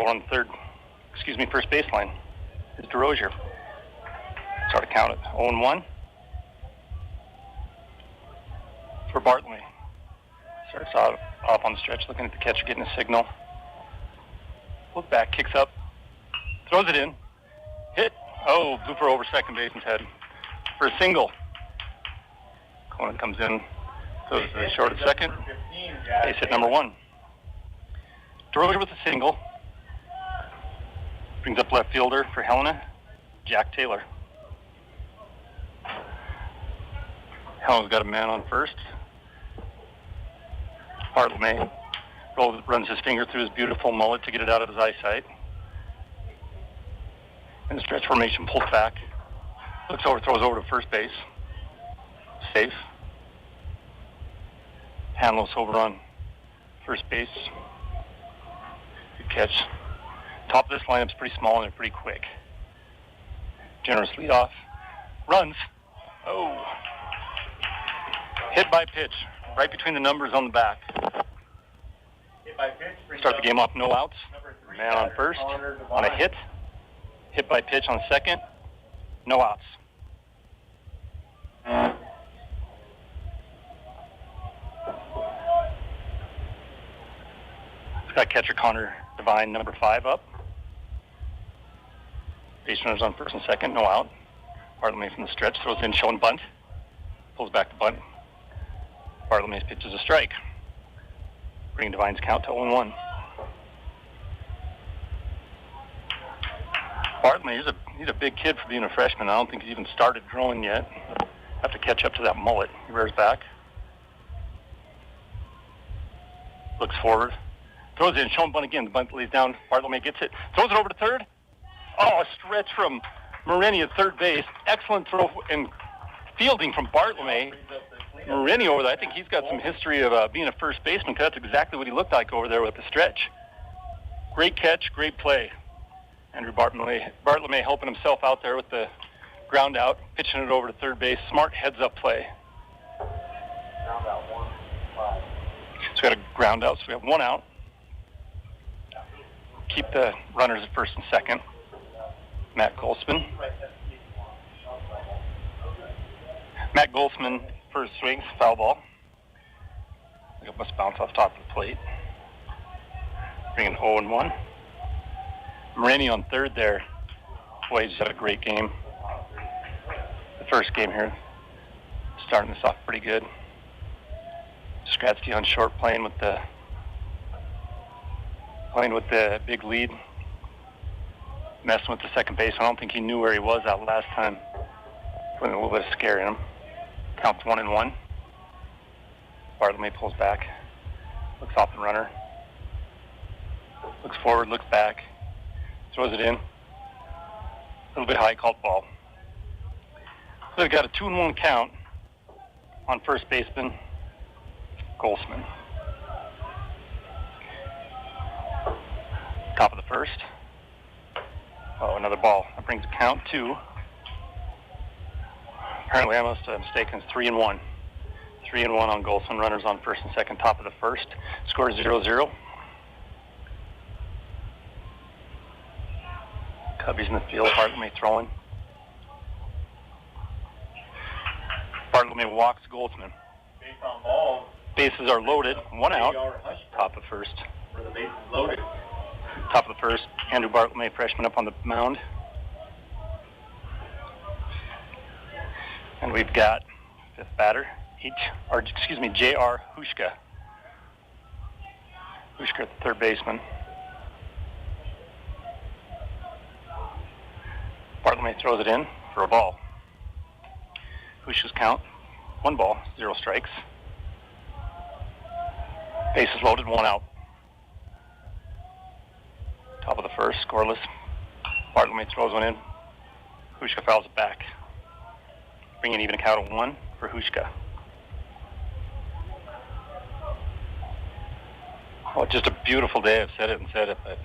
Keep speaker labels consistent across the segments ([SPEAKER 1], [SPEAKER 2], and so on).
[SPEAKER 1] over on the first baseline is DeRozier. Start to count it. 0-1 for Bartlemy. Starts off on the stretch, looking at the catcher, getting a signal. Look back, kicks up, throws it in, hit. Oh, blooper over second baseman's head for a single. Conan comes in, goes very short at second. Base hit number 1. DeRozier with a single. Brings up left fielder for Helena, Jack Taylor. Helena's got a man on first. Bartlemy runs his finger through his beautiful mullet to get it out of his eyesight. In the stretch formation, pulls back. Looks over, throws over to first base. Safe. Hanlos over on first base. Good catch. Top of this lineup's pretty small and they're pretty quick. Generous leadoff. Runs. Oh. Hit by pitch. Right between the numbers on the back.
[SPEAKER 2] Hit by pitch.
[SPEAKER 1] Start the game off, no outs. Man on first. On a hit. Hit by pitch on second. No outs. It's got catcher Connor Devine, number 5, up. Base runners on first and second, no out. Bartlemy from the stretch, throws in, showing bunt. Pulls back the bunt. Bartlemy's pitch is a strike. Bringing Devine's count to 0-1. Bartlemy, he's a big kid for being a freshman. I don't think he's even started growing yet. Have to catch up to that mullet. He rears back. Looks forward. Throws in, showing bunt again. The bunt lays down. Bartlemy gets it. Throws it over to third. Oh, a stretch from Morini at third base. Excellent throw and fielding from Bartlemy. Morini over there, I think he's got some history of being a first baseman, because that's exactly what he looked like over there with the stretch. Great catch, great play. Andrew Bartlemy helping himself out there with the ground out, pitching it over to third base. Smart heads-up play. So we got a ground out, so we have 1 out. Keep the runners at first and second. Matt Goldsman. Matt Goldsman, first swings, foul ball. I think it must bounce off top of the plate. Bringing 0-1. Morini on third there. Boy, he's had a great game. The first game here. Starting this off pretty good. Stratsky on short, playing with the big lead. Messing with the second base. I don't think he knew where he was that last time. Putting a little bit of scare in him. Counts 1-1. Bartlemy pulls back. Looks off the runner. Looks forward, looks back. Throws it in. A little bit high, called ball. So they've got a 2-1 count on first baseman Goldsman. Top of the first. Oh, another ball. That brings the count to... Apparently I must have mistaken. It's 3-1. 3-1 on Goldsman. Runners on first and second. Top of the first. Score 0-0. Cubbies in the field. Bartlemy throwing. Bartlemy walks Goldsman. Bases are loaded. 1 out. Top of first.
[SPEAKER 2] Where the base is loaded.
[SPEAKER 1] Top of the first. Andrew Bartlemy, freshman, up on the mound. And we've got fifth batter, J.R. Hushka. Hushka, the third baseman. Bartlemy throws it in for a ball. Hushka's count, 1 ball, 0 strikes. Bases loaded, 1 out. Top of the first, scoreless. Bartlemy throws one in. Hushka fouls it back. Bringing even a count of 1 for Hushka. Well, just a beautiful day. I've said it, but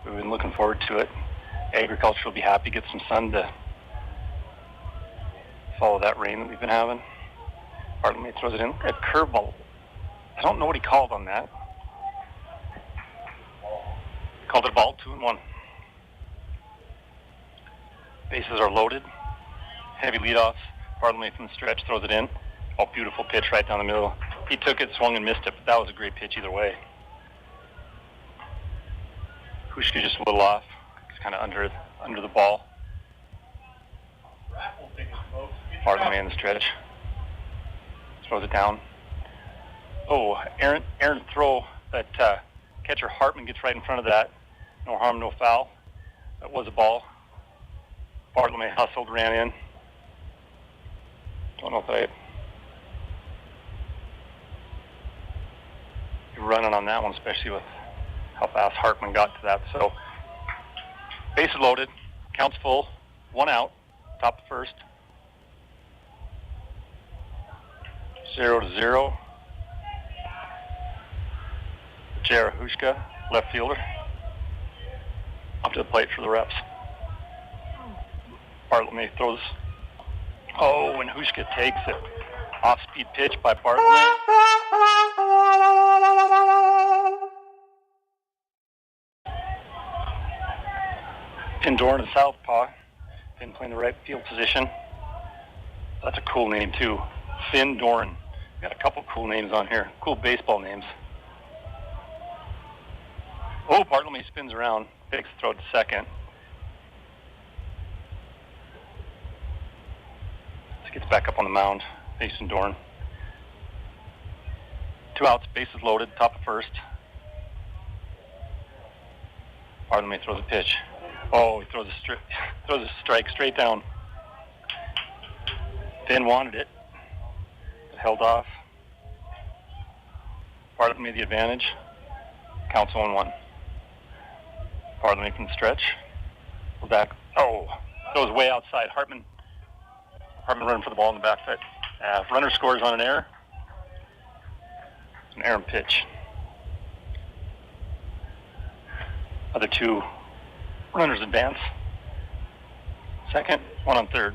[SPEAKER 1] we've been looking forward to it. Agriculture will be happy, get some sun to follow that rain that we've been having. Bartlemy throws it in. A curveball. I don't know what he called on that. Called it a ball, 2-1. Bases are loaded. Heavy leadoffs. Bartlemy from the stretch throws it in. Oh, beautiful pitch right down the middle. He took it, swung and missed it, but that was a great pitch either way. Hushka just a little off. He's kind of under the ball. Bartlemy in the stretch. Throws it down. Oh, Aaron throw, but catcher Hartman gets right in front of that. No harm, no foul. That was a ball. Bartlemy hustled, ran in. Don't know if you're running on that one, especially with how fast Hartman got to that. So, bases loaded, counts full, 1 out, top of first. 0-0. J.R. Hushka, left fielder, up to the plate for the reps. Bartlemy throws. Oh, and Hushka takes it. Off-speed pitch by Bartlemy. Finn Dorn, a southpaw. Finn playing the right field position. That's a cool name, too. Finn Dorn. Got a couple cool names on here. Cool baseball names. Oh, Bartlemy spins around. Fakes the throw to second. Gets back up on the mound, facing Dorn. 2 outs, bases loaded, top of first. Bartlemy throws a pitch. Oh, he throws a strike straight down. Finn wanted it, but held off. Bartlemy the advantage. Counts 1-1. Bartlemy from the stretch. Goes back. Oh, goes way outside. Hartman running for the ball in the back foot. Runner scores on an error. An errant pitch. Other 2 runners advance. Second, 1 on third.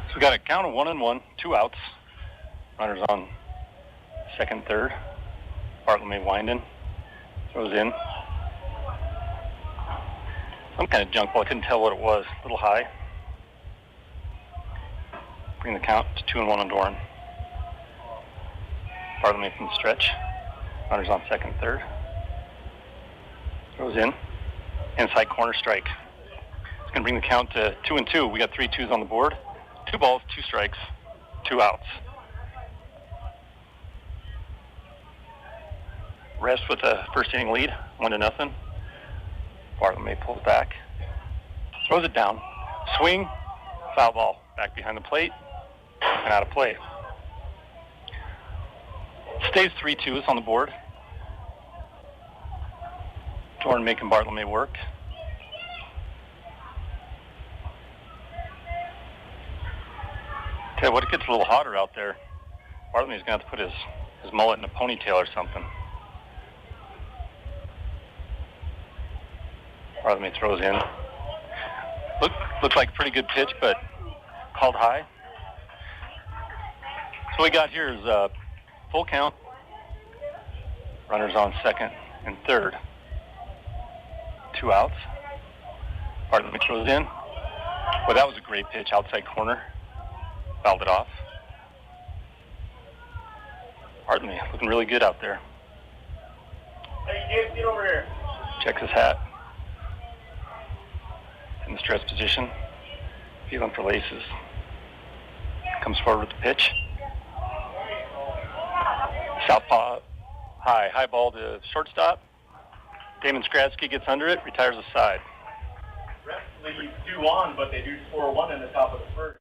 [SPEAKER 1] So we got a count of 1-1, 2 outs. Runners on second, third. Bartlemy winding. Throws in. Some kind of junk ball. I couldn't tell what it was. A little high. Bring the count to 2-1 on Dorn. Bartlemy from the stretch. Runners on second, third. Throws in. Inside corner strike. It's going to bring the count to 2-2. We got 3 twos on the board. 2 balls, 2 strikes, 2 outs. Rest with a first inning lead, 1-0. Bartlemy pulls back, throws it down, swing, foul ball, back behind the plate, and out of play. Stays 3 twos on the board. Dorn making Bartlemy work. Tell you what, it gets a little hotter out there. Bartlemy's going to have to put his mullet in a ponytail or something. Bartlemy throws in. Looks like a pretty good pitch, but called high. So we got here is a full count. Runners on second and third. 2 outs. Bartlemy throws in. Well, that was a great pitch, outside corner. Fouled it off. Bartlemy looking really good out there.
[SPEAKER 2] Hey, Gabe, get over here.
[SPEAKER 1] Checks his hat. In the stretch position, feeling for laces. Comes forward with the pitch. Southpaw, high ball to shortstop. Damon Skradsky gets under it, retires the side.
[SPEAKER 2] Refs leave 2 on, but they do score 1 in the top of the first.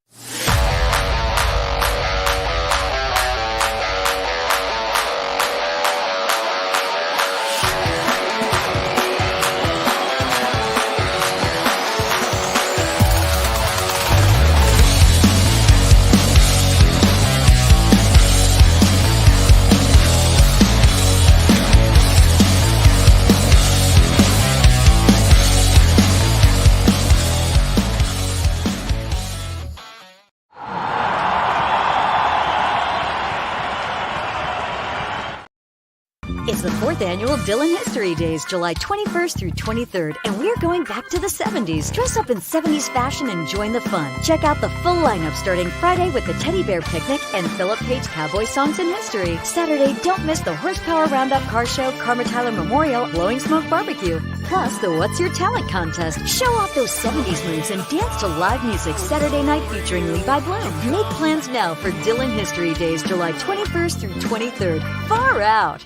[SPEAKER 3] is the 4th annual Dillon History Days, July 21st through 23rd, and we're going back to the 70s. Dress up in 70s fashion and join the fun. Check out the full lineup starting Friday with the Teddy Bear Picnic and Philip Page Cowboy Songs in History. Saturday, don't miss the Horsepower Roundup Car Show, Karma Tyler Memorial, Blowing Smoke Barbecue, plus the What's Your Talent contest. Show off those 70s moves and dance to live music Saturday night featuring Levi Bloom. Make plans now for Dillon History Days, July 21st through 23rd. Far out!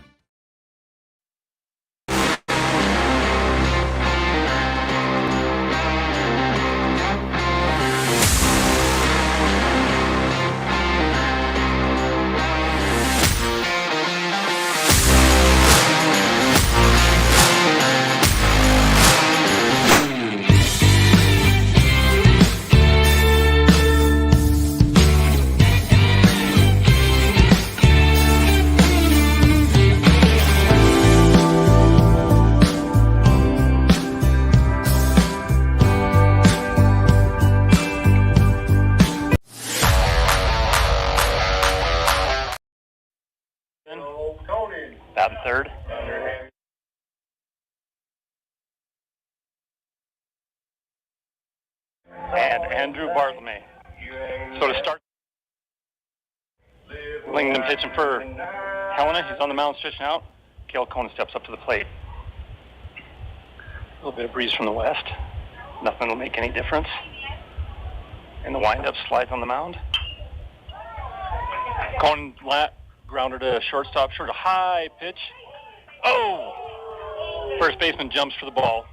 [SPEAKER 1] Batting third. And Andrew Bartlemy. So to start, Lingman pitching for Helena. He's on the mound stretching out. Cale Conan steps up to the plate. A little bit of breeze from the west. Nothing will make any difference. And the windup slides on the mound. Conan grounder to shortstop, short a high pitch. Oh! First baseman jumps for the ball.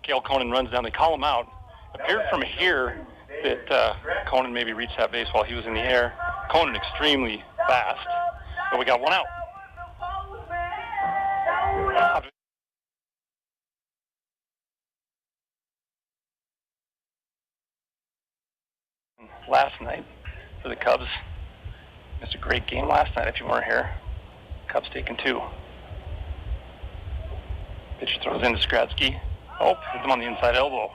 [SPEAKER 1] Cale Conan runs down. They call him out. Appeared from here that Conan maybe reached that base while he was in the air. Conan extremely fast, but we got one out. Last night for the Cubs. Missed a great game last night if you weren't here. Cubs taking 2. Pitcher throws in to Skradsky. Oh, hits him on the inside elbow.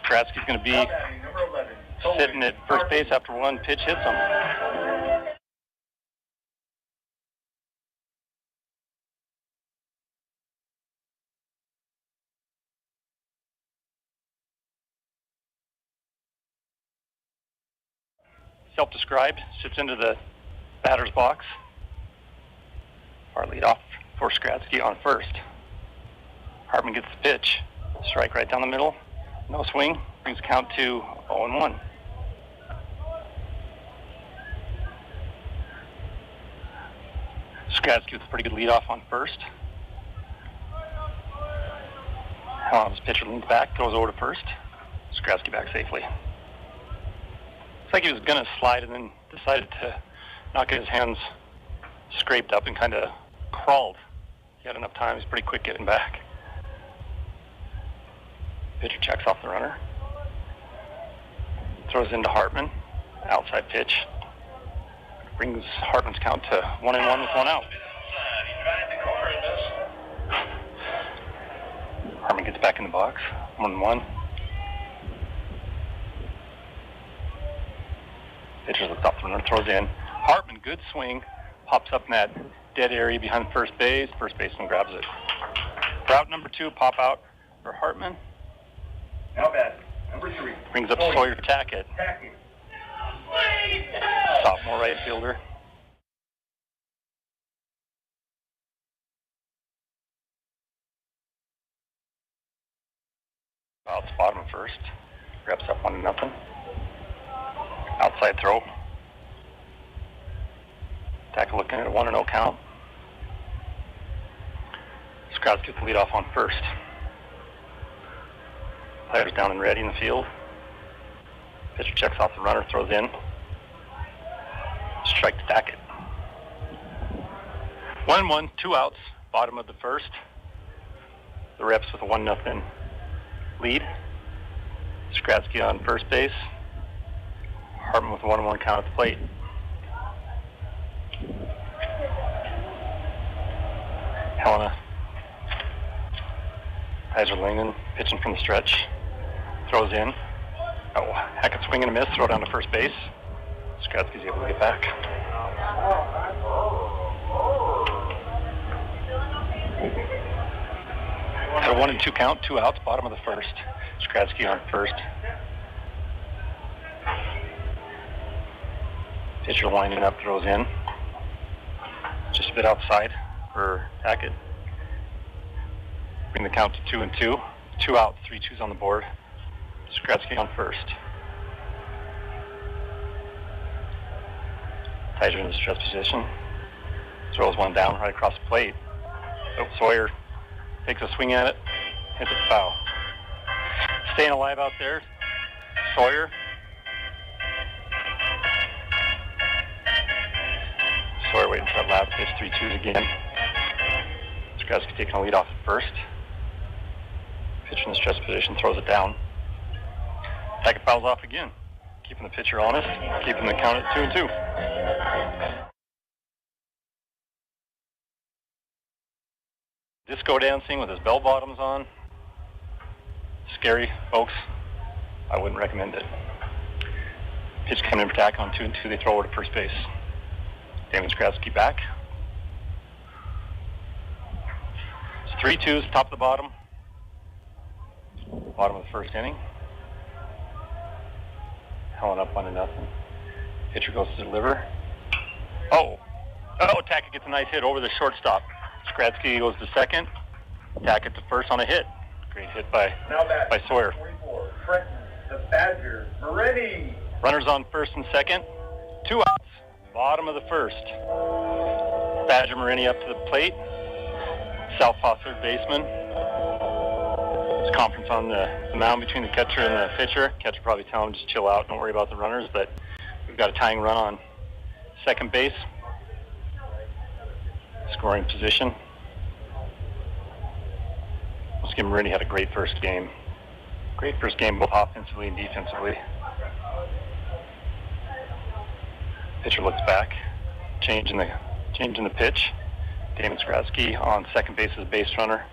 [SPEAKER 1] Skradsky's going to be sitting at first base after one pitch hits him. Self-described, sits into the batter's box. Our leadoff for Skradsky on first. Hartman gets the pitch. Strike right down the middle. No swing. Brings the count to 0-1. Skradsky with a pretty good leadoff on first. His pitcher leans back, goes over to first. Skradsky back safely. It's like he was going to slide and then decided to not get his hands scraped up and kind of crawled. He had enough time. He's pretty quick getting back. Pitcher checks off the runner. Throws into Hartman. Outside pitch. Brings Hartman's count to 1-1 with one out. Hartman gets back in the box. 1-1. Pitcher looks off the runner, throws in. Hartman, good swing. Pops up in that dead area behind first base. First baseman grabs it. Route number 2, pop out for Hartman.
[SPEAKER 2] Now bad. Number 3.
[SPEAKER 1] Brings up Sawyer Tackett. Sophomore right fielder. Out bottom first. Grabs up 1-0. Outside throw. Tackett looking at a 1-0 count. Skradsky gets the lead off on first. Players down and ready in the field. Pitcher checks off the runner, throws in. Strike to Tackett. 1-1, 2 outs, bottom of the first. The Reps with a 1-0 lead. Skradsky on first base. Hartman with a 1-1 count at the plate. Helena. Kaiser Lingman pitching from the stretch. Throws in. Oh, Hackett swing and a miss. Throw down to first base. Skradsky's able to get back. At a 1-2 count, 2 outs, bottom of the first. Skradsky on first. Pitcher winding up, throws in. Just a bit outside for Hackett. Bring the count to 2-2. 2 outs, 3 2s on the board. Skradsky on first. Tiger in the stress position. Throws one down right across the plate. Oh, Sawyer takes a swing at it. Hits it foul. Staying alive out there. Sawyer. Sawyer waiting for that last pitch. 3 2s again. Skradsky taking a lead off at first. Pitcher in the stress position, throws it down. Hackett fouls off again. Keeping the pitcher honest, keeping the count at 2-2. Disco dancing with his bell bottoms on. Scary, folks. I wouldn't recommend it. Pitch coming in for attack on 2-2. They throw over to first base. Damon Skradsky back. It's 3 2s, top of the bottom. Bottom of the first inning. Helena up 1-0. Pitcher goes to deliver. Tackett gets a nice hit over the shortstop. Skradsky goes to second. Tackett to first on a hit. Great hit by Sawyer.
[SPEAKER 2] 24, Trenton, the Badger, Moretti.
[SPEAKER 1] Runners on first and second. 2 outs. Bottom of the first. Badger Moretti up to the plate. Southpaw third baseman. There's conference on the mound between the catcher and the pitcher. Catcher probably telling him just chill out, don't worry about the runners, but we've got a tying run on second base. Scoring position. Muskim Moretti had a great first game. Great first game both offensively and defensively. Pitcher looks back, changing the pitch. Damon Skradsky on second base as a base runner.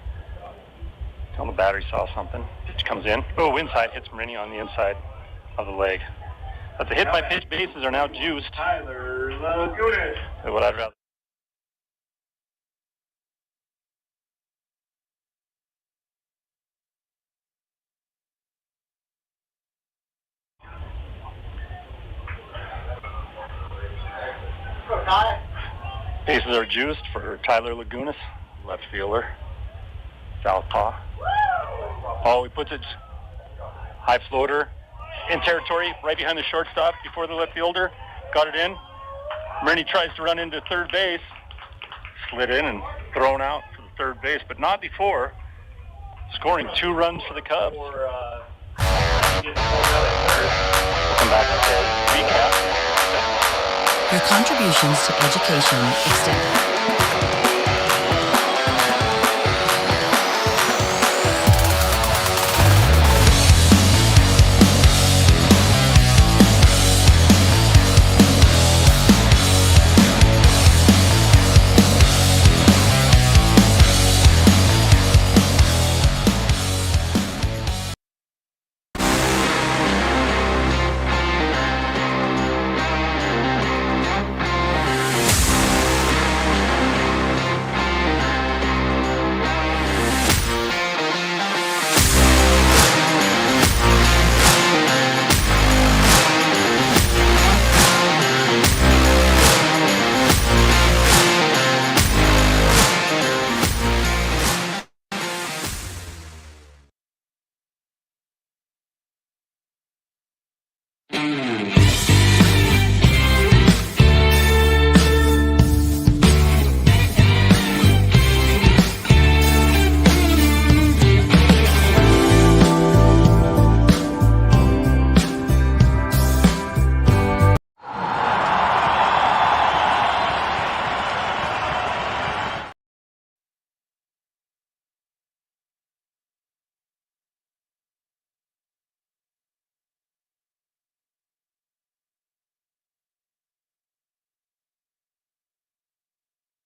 [SPEAKER 1] Telling the batter he saw something. Pitch comes in. Inside, hits Moretti on the inside of the leg. That's a hit by pitch. Bases are now juiced.
[SPEAKER 2] Tyler Lagunas.
[SPEAKER 1] What I'd rather. Bases are juiced for Tyler Lagunas, left fielder, southpaw. He puts it high floater in territory, right behind the shortstop before the left fielder. Got it in. Moretti tries to run into third base, slid in and thrown out for the third base, but not before scoring 2 runs for the Cubs. We'll come back to the recap.
[SPEAKER 4] Your contributions to education extended.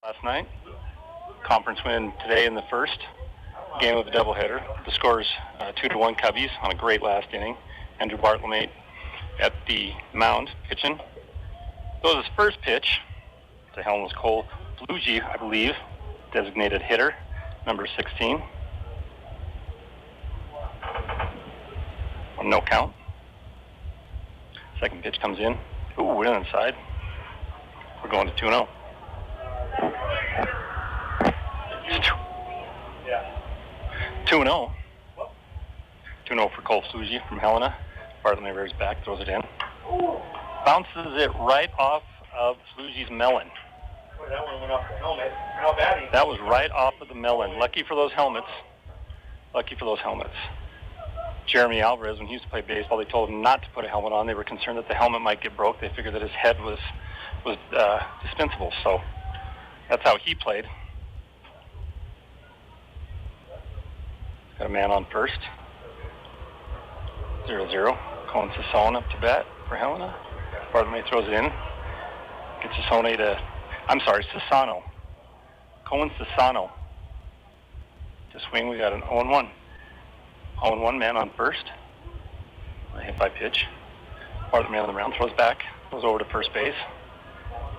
[SPEAKER 1] Last night, conference win today in the first game of a doubleheader. The score's 2-1 Cubbies on a great last inning. Andrew Bartlemate at the mound pitching. So his first pitch to Helena's Cole Blugie, I believe, designated hitter. number 16. No count. Second pitch comes in. Ooh, we're inside. We're going to 2-0.
[SPEAKER 2] Yeah.
[SPEAKER 1] 2-0. 2-0 for Cole Flugie from Helena. Bartlemy rears back, throws it in. Bounces it right off of Flugie's melon.
[SPEAKER 2] Boy, that one went off the helmet. How bad
[SPEAKER 1] That was right off of the melon. Lucky for those helmets. Lucky for those helmets. Jeremy Alvarez, when he used to play baseball, they told him not to put a helmet on. They were concerned that the helmet might get broke. They figured that his head was dispensable. So that's how he played. Got a man on first. 0-0. Colin Sassone up to bat for Helena. Bartlemy throws it in. Gets Sassano. Colin Sassano to swing. We got an 0-1. 0-1 man on first. A hit by pitch. Bartlemy on the mound, throws back, goes over to first base,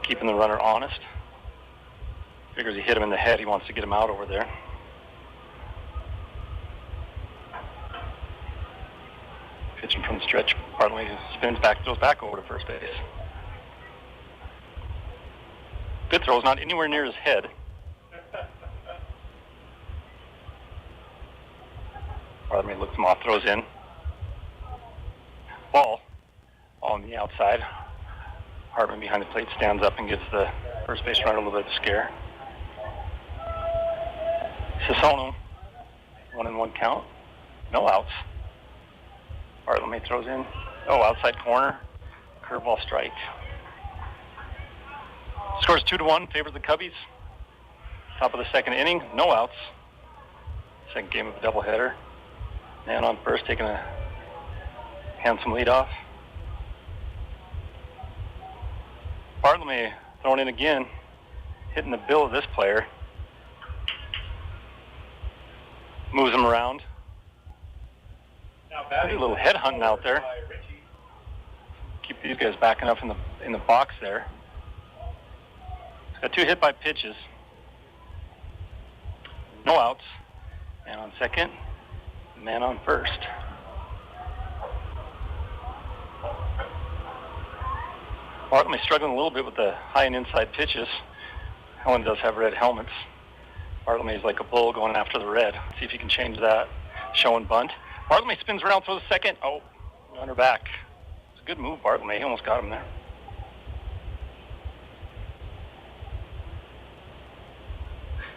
[SPEAKER 1] keeping the runner honest. Figures he hit him in the head. He wants to get him out over there. Pitching from the stretch. Bartlemy spins back, throws back over to first base. Good throw is not anywhere near his head. Bartlemy looks him off, throws in. Ball on the outside. Hartman behind the plate stands up and gives the first base runner a little bit of a scare. Sassone, 1-1 count. No outs. Bartlemy throws in. Oh, outside corner. Curveball strike. Scores 2-1, favors the Cubbies. Top of the second inning, no outs. Second game of a doubleheader. Man on first, taking a handsome lead off. Bartlemy thrown in again, hitting the bill of this player. Moves him around.
[SPEAKER 2] Now
[SPEAKER 1] A little head hunting out there. Keep these guys backing up in the box there. Got two hit by pitches. No outs. Man on second. Man on first. Bartlemy struggling a little bit with the high and inside pitches. Helen does have red helmets. Bartlemy is like a bull going after the red. See if he can change that. Showing bunt. Bartlemy spins around, throws a second. Oh, runner back. It's a good move, Bartlemy. He almost got him there.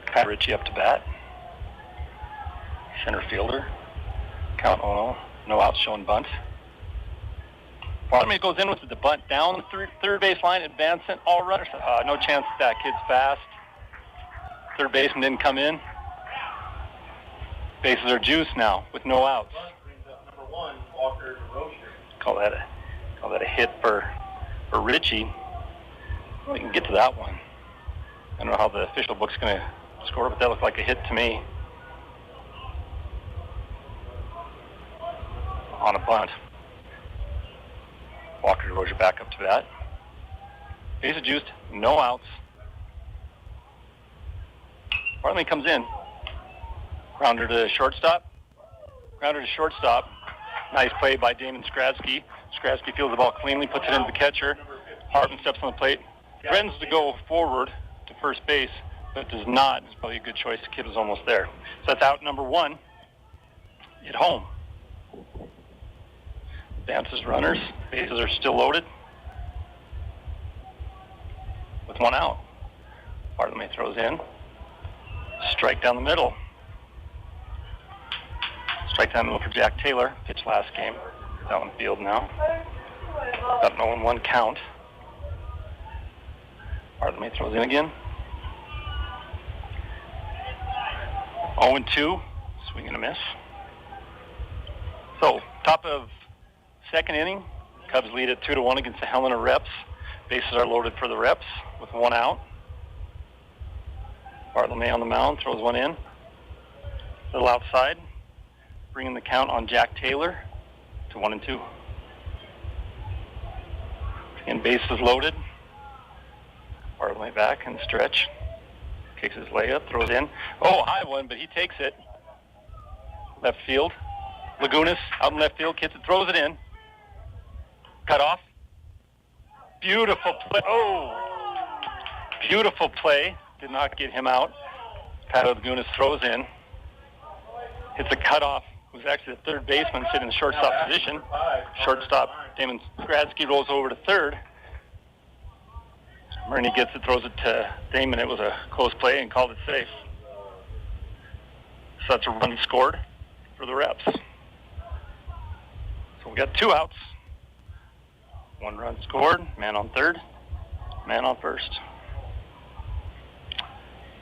[SPEAKER 1] Pat Ritchie up to bat. Center fielder. Count 0-0. No outs, showing bunt. Bartlemy goes in with the bunt down the third base line, advancing all runners. No chance that kid's fast. Third baseman didn't come in. Bases are juiced now with no outs.
[SPEAKER 2] Number 1, Walker DeRocher.
[SPEAKER 1] Call that a hit for Ritchie. We can get to that one. I don't know how the official book's going to score, but that looked like a hit to me. On a bunt. Walker DeRocher back up to bat. Bases juiced, no outs. Bartlemy comes in. Grounder to shortstop. Nice play by Damon Skradsky. Skradsky fields the ball cleanly, puts it into the catcher. Hartman steps on the plate. Threatens to go forward to first base, but does not. It's probably a good choice. The kid was almost there. So that's out number 1 at home. Advances runners. Bases are still loaded. With 1 out. Bartlemy throws in. Strike down the middle. Strike down the middle for Jack Taylor. Pitched last game. Out on the field now. Got an 0-1 count. Bartlemy throws in again. 0-2. Swing and a miss. So, top of second inning. Cubs lead at 2-1 against the Helena Reps. Bases are loaded for the Reps with 1 out. Bartlemy on the mound, throws one in. A little outside. Bringing the count on Jack Taylor to 1-2. Again, bases loaded. Bartlemy back and stretch. kicks his leg up, throws in. Oh, high one, but he takes it. Left field. Lagunas out in left field, gets it, throws it in. Cut off. Beautiful play. Oh, beautiful play. Did not get him out. Pat Lagunas throws in. Hits a cutoff. It was actually the third baseman sitting in the shortstop position. Shortstop Damon Gradsky rolls over to third. Murney gets it, throws it to Damon. It was a close play and called it safe. So that's a run scored for the Reps. So we got 2 outs. 1 run scored. Man on third. Man on first.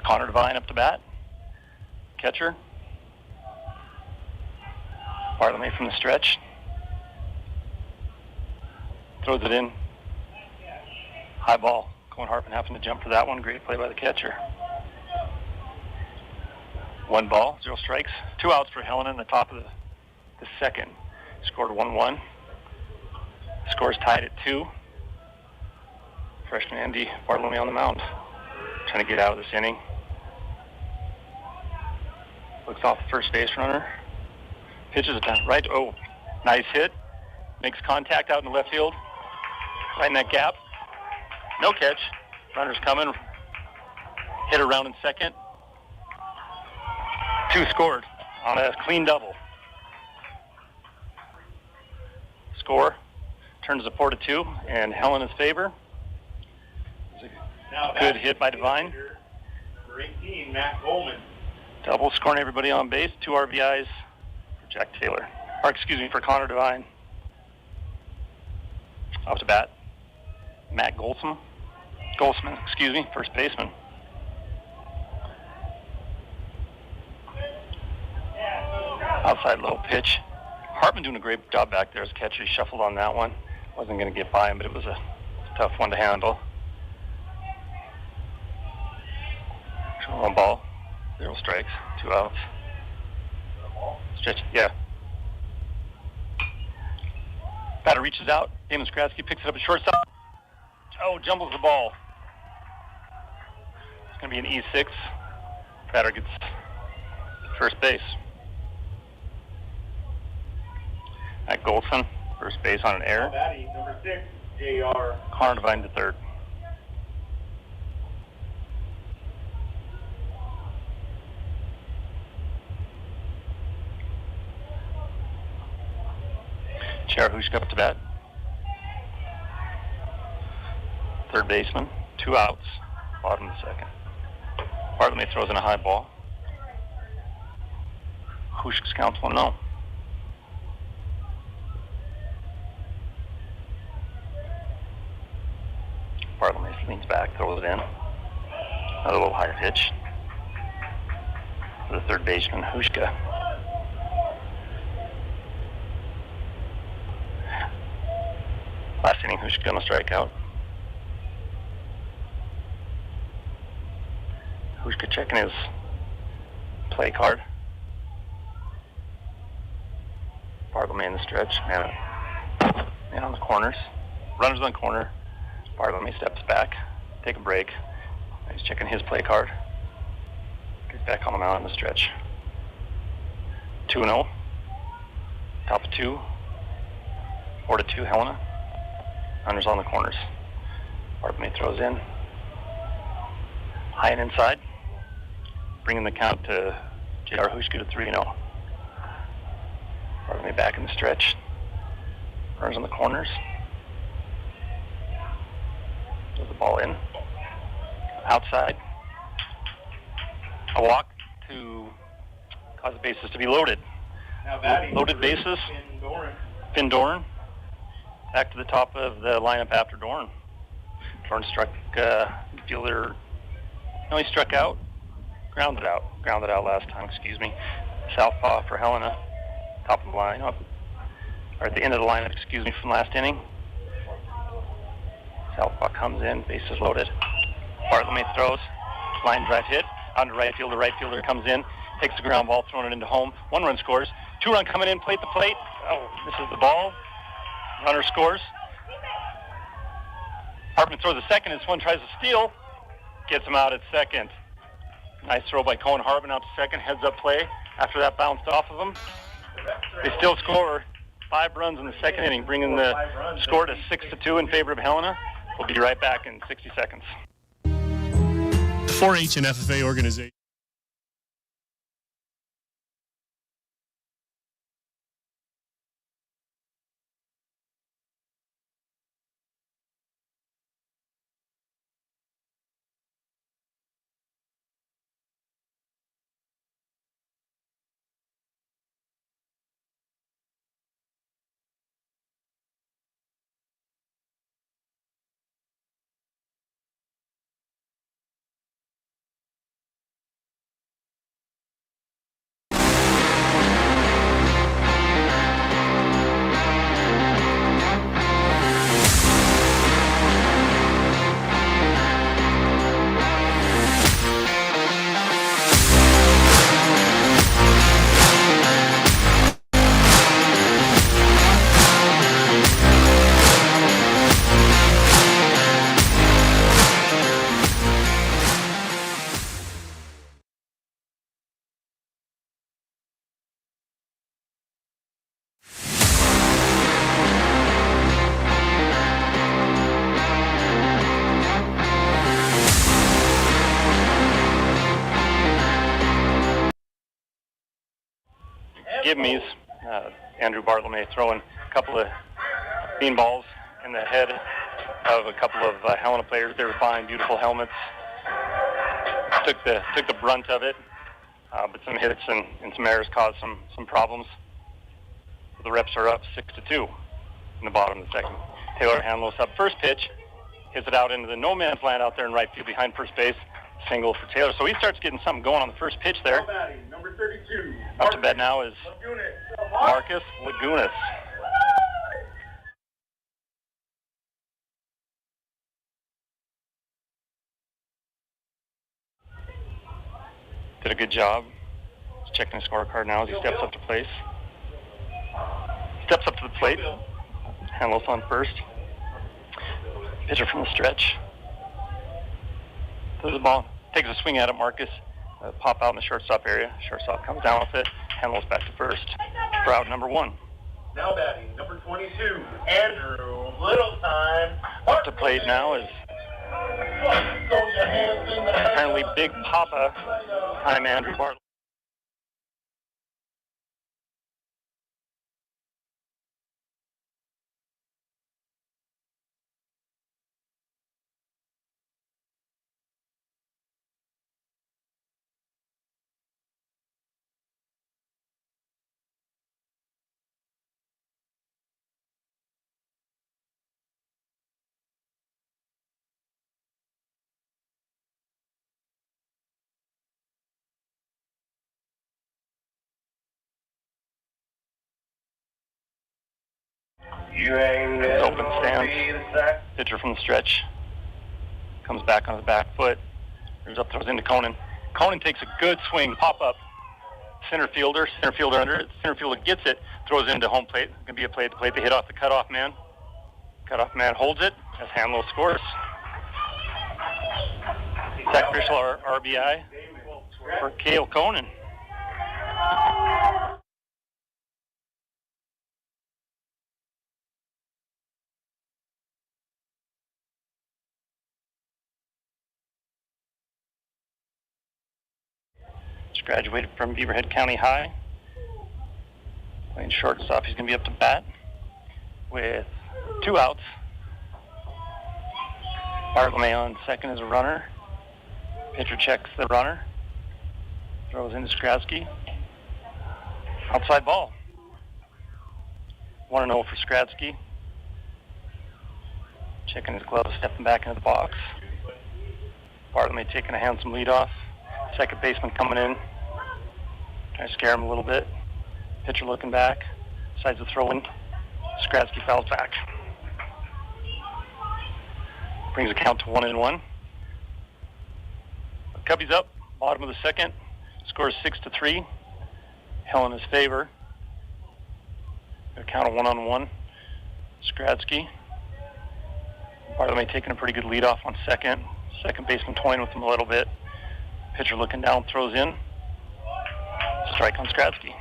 [SPEAKER 1] Connor Devine up to bat. Catcher. Bartlemy from the stretch. Throws it in. High ball. Cohen Harpin having to jump for that one. Great play by the catcher. 1 ball, 0 strikes. 2 outs for Helena in the top of the second. Scored 1-1. Score's tied at 2. Freshman Andy Bartlemy on the mound. Trying to get out of this inning. Looks off the first base runner. Pitches it down right. Oh, nice hit. Makes contact out in the left field. Right in that gap. No catch. Runner's coming. Hit around in second. 2 scored on a clean double. Score turns to 4-2 in Helena's favor.
[SPEAKER 2] Now
[SPEAKER 1] Good hit by Devine.
[SPEAKER 2] Number 18, Matt Goldman.
[SPEAKER 1] Double scoring everybody on base. 2 RBIs for Jack Taylor. For Connor Devine. Off to bat, Matt Goldsman, first baseman. Outside low pitch. Hartman doing a great job back there as catcher. He shuffled on that one. Wasn't going to get by him, but it was a tough one to handle. 1 ball, 0 strikes, 2 outs. Stretch, yeah. Batter reaches out. Damon Skradsky picks it up at shortstop. Oh, jumbles the ball. It's going to be an E6. Batter gets first base. At Goldson, first base on an error.
[SPEAKER 2] Batting, number 6, J.R.
[SPEAKER 1] Connor Devine to third. Charahushka up to bat. Third baseman, 2 outs, bottom of the second. Bartlemy throws in a high ball. Hushka's counts 1-0. Bartlemy leans back, throws it in. Another little higher pitch for the third baseman, Hushka. Last inning, Hushka on a strikeout. Hushka checking his play card. Bartlemy in the stretch. Man on the corners. Runners on the corner. Bartlemy steps back. Take a break. He's checking his play card. Gets back on the mound in the stretch. 2-0. Top of 2. 4-2 Helena. Runners on the corners. Bartlemy throws in. High and inside. Bringing the count to J.R. Hushka to 3-0. Bartlemy back in the stretch. Runners on the corners. Throws the ball in. Outside. A walk to cause the bases to be loaded.
[SPEAKER 2] Now batting,
[SPEAKER 1] Loaded bases. Finn Doran. Back to the top of the lineup after Dorn. Dorn struck fielder. No, he struck out. Grounded out last time, Southpaw for Helena. Top of the lineup. Or at the end of the lineup, from last inning. Southpaw comes in, bases loaded. Bartlemy throws. Line drive hit. On to right field. The right fielder comes in. Takes the ground ball, throwing it into home. 1 run scores. 2 run coming in, plate to plate. Oh, misses the ball. Runner scores. Hartman throws a second. This one tries to steal. Gets him out at second. Nice throw by Cohen Harbin out to second. Heads up play. After that bounced off of him. They still score 5 runs in the second inning, bringing the score to 6-2 in favor of Helena. We'll be right back in 60 seconds.
[SPEAKER 5] 4-H and FFA organization.
[SPEAKER 1] Give me's. Andrew Bartlome throwing a couple of beanballs in the head of a couple of Helena players. They were fine, beautiful helmets. Took the brunt of it, but some hits and some errors caused some problems. The Reps are up 6-2 in the bottom of the second. Taylor Hanlos up first pitch, hits it out into the no man's land out there in right field behind first base. Single for Taylor. So he starts getting something going on the first pitch there.
[SPEAKER 2] Number 32.
[SPEAKER 1] Up to bat now is Marcus Lagunas. Did a good job. He's checking his scorecard now as he steps up to place. Steps up to the plate. Hanlos on first. Pitcher from the stretch. Throws the ball. Takes a swing at it, Marcus. Pop out in the shortstop area. Shortstop comes down with it. Handles back to first. For out number 1.
[SPEAKER 2] Now batting, number 22, Andrew Littletime.
[SPEAKER 1] Up to plate now is apparently Big Papa. I'm Andrew Bartlett. Open stance. Pitcher from the stretch. Comes back on the back foot. Moves up, throws into Conan. Conan takes a good swing, pop up. Center fielder under it. Center fielder gets it, throws it into home plate. It's going to be a play at the plate. They hit off the cutoff man. Cutoff man holds it as Hanlo scores. Sacrificial RBI for Cale Conan. Graduated from Beaverhead County High. Playing shortstop. He's going to be up to bat with 2 outs. Bartlome on second as a runner. Pitcher checks the runner. Throws into Skradsky. Outside ball. 1-0 for Skradsky. Checking his gloves, stepping back into the box. Bartlome taking a handsome leadoff. Second baseman coming in. Trying to scare him a little bit. Pitcher looking back. Decides to throw in. Skradsky fouls back. Brings the count to 1-1. Cubbies up. Bottom of the second. Scores 6-3. Helena's favor. Got a count of 1-1. Skradsky. Bartlome taking a pretty good lead off on second. Second baseman toying with him a little bit. Pitcher looking down, throws in. Strike on Skradsky.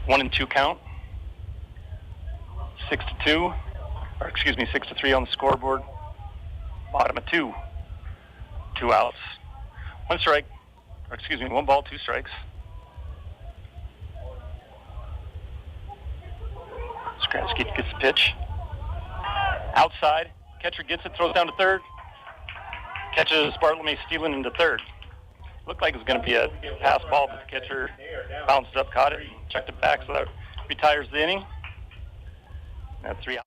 [SPEAKER 1] 1-2 count. 6-2, or excuse me, 6-3 on the scoreboard. Bottom of 2. 2 outs. 1 strike, or excuse me, 1 ball, 2 strikes. Skradsky gets the pitch. Outside, catcher gets it, throws down to third. Catches Bartlemy stealing into third. Looked like it was going to be a pass ball, but the catcher bounced up, caught it, and checked it back, so that retires the inning. That's 3 outs.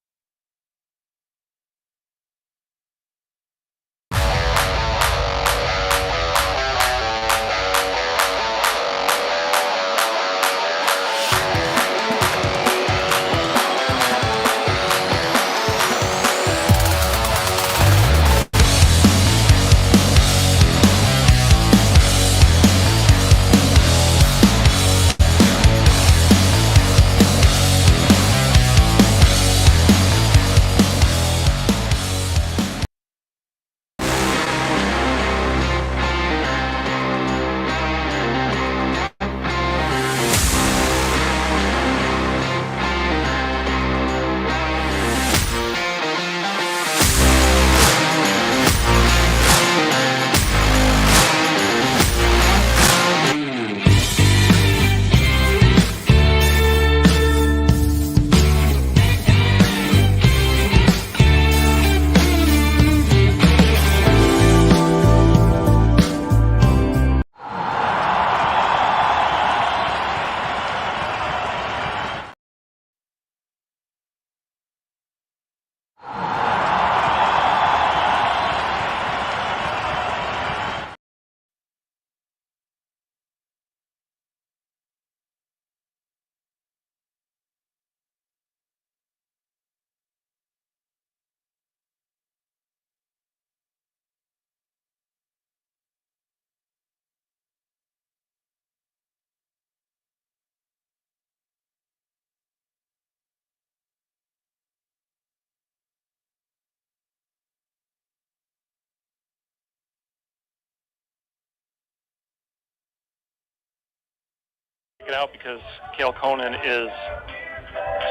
[SPEAKER 1] It out because Cale Conan is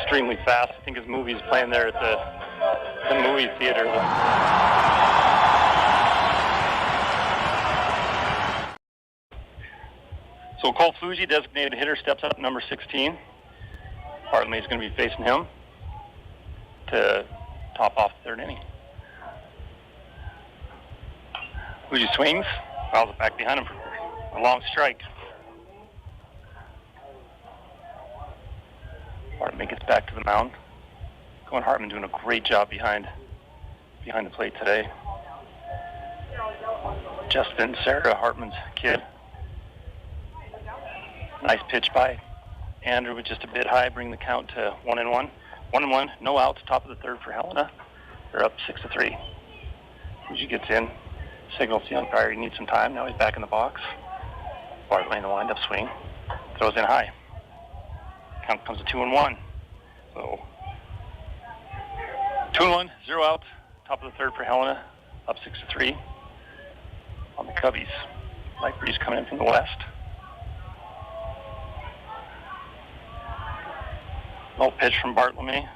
[SPEAKER 1] extremely fast. I think his movie's playing there at the movie theater. So Cole Fuji, designated hitter, steps up number 16. Bartlemy is going to be facing him to top off the 3rd inning. Fuji swings, fouls it back behind him for a long strike. Bartlemy gets back to the mound. Cohen Hartman doing a great job behind the plate today. Justin Sarah, Hartman's kid. Nice pitch by Andrew, but just a bit high, bring the count to 1-1. 1-1, no outs, top of the 3rd for Helena. They're up 6-3. Fuji gets in, signals the umpire he needs some time. Now he's back in the box. Bartlemy in the wind-up swing, throws in high. Count comes to 2-1. So 2-1, 0 out, top of the 3rd for Helena, up 6-3 on the Cubbies. Light breeze coming in from the west. Low pitch from Bartlemy.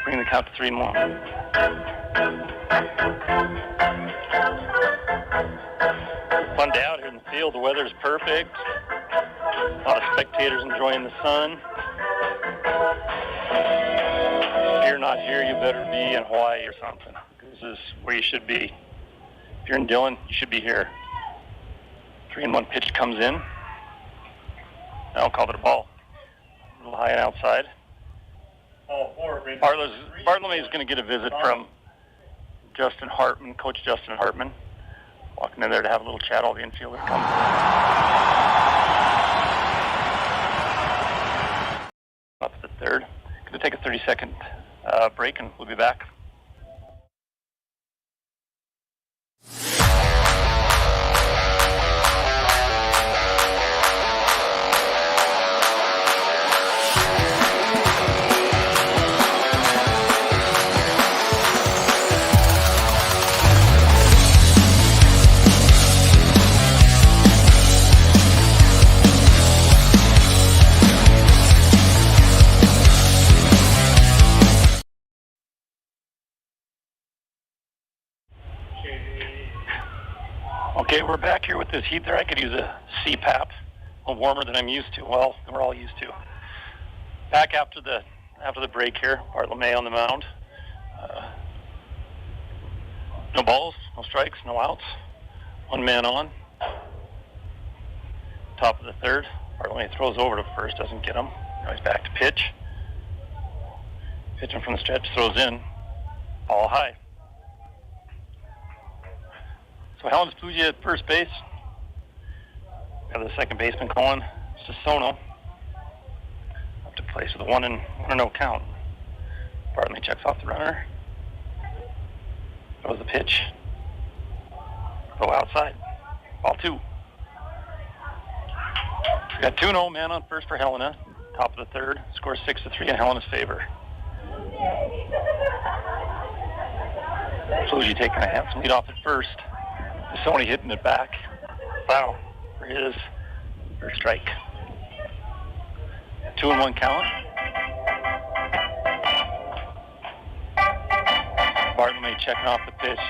[SPEAKER 1] Bring the count to 3-1. Fun day out here in the field. The weather's perfect. A lot of spectators enjoying the sun. If you're not here, you better be in Hawaii or something. This is where you should be. If you're in Dillon, you should be here. 3-1 pitch comes in. I'll call it a ball. A little high and outside. Bartlemy is going to get a visit from Justin Hartman, Coach Justin Hartman. Walking in there to have a little chat. All the infielders come. Up to the 3rd. Going to take a 30-second break, and we'll be back. Okay, we're back here with this heat there. I could use a CPAP, a little warmer than I'm used to. Well, we're all used to. Back after the break here, Bart LeMay on the mound. No balls, no strikes, no outs. One man on. Top of the third. Bart LeMay throws over to first, doesn't get him. Now he's back to pitch. Pitching from the stretch, throws in. Ball high. So Helena's Fuji at first base. Got the second baseman going. Sasono up to place with a 1-0 count. Bart LeMay checks off the runner. Throws the pitch. Go outside. Ball 2. We got 2-0, man on first for Helena. Top of the third. Scores 6-3 in Helena's favor. Fuji taking a handsome lead off at first. Sony hitting it back. Foul for his first strike. 2-1 count. Bart LeMay checking off the pitch.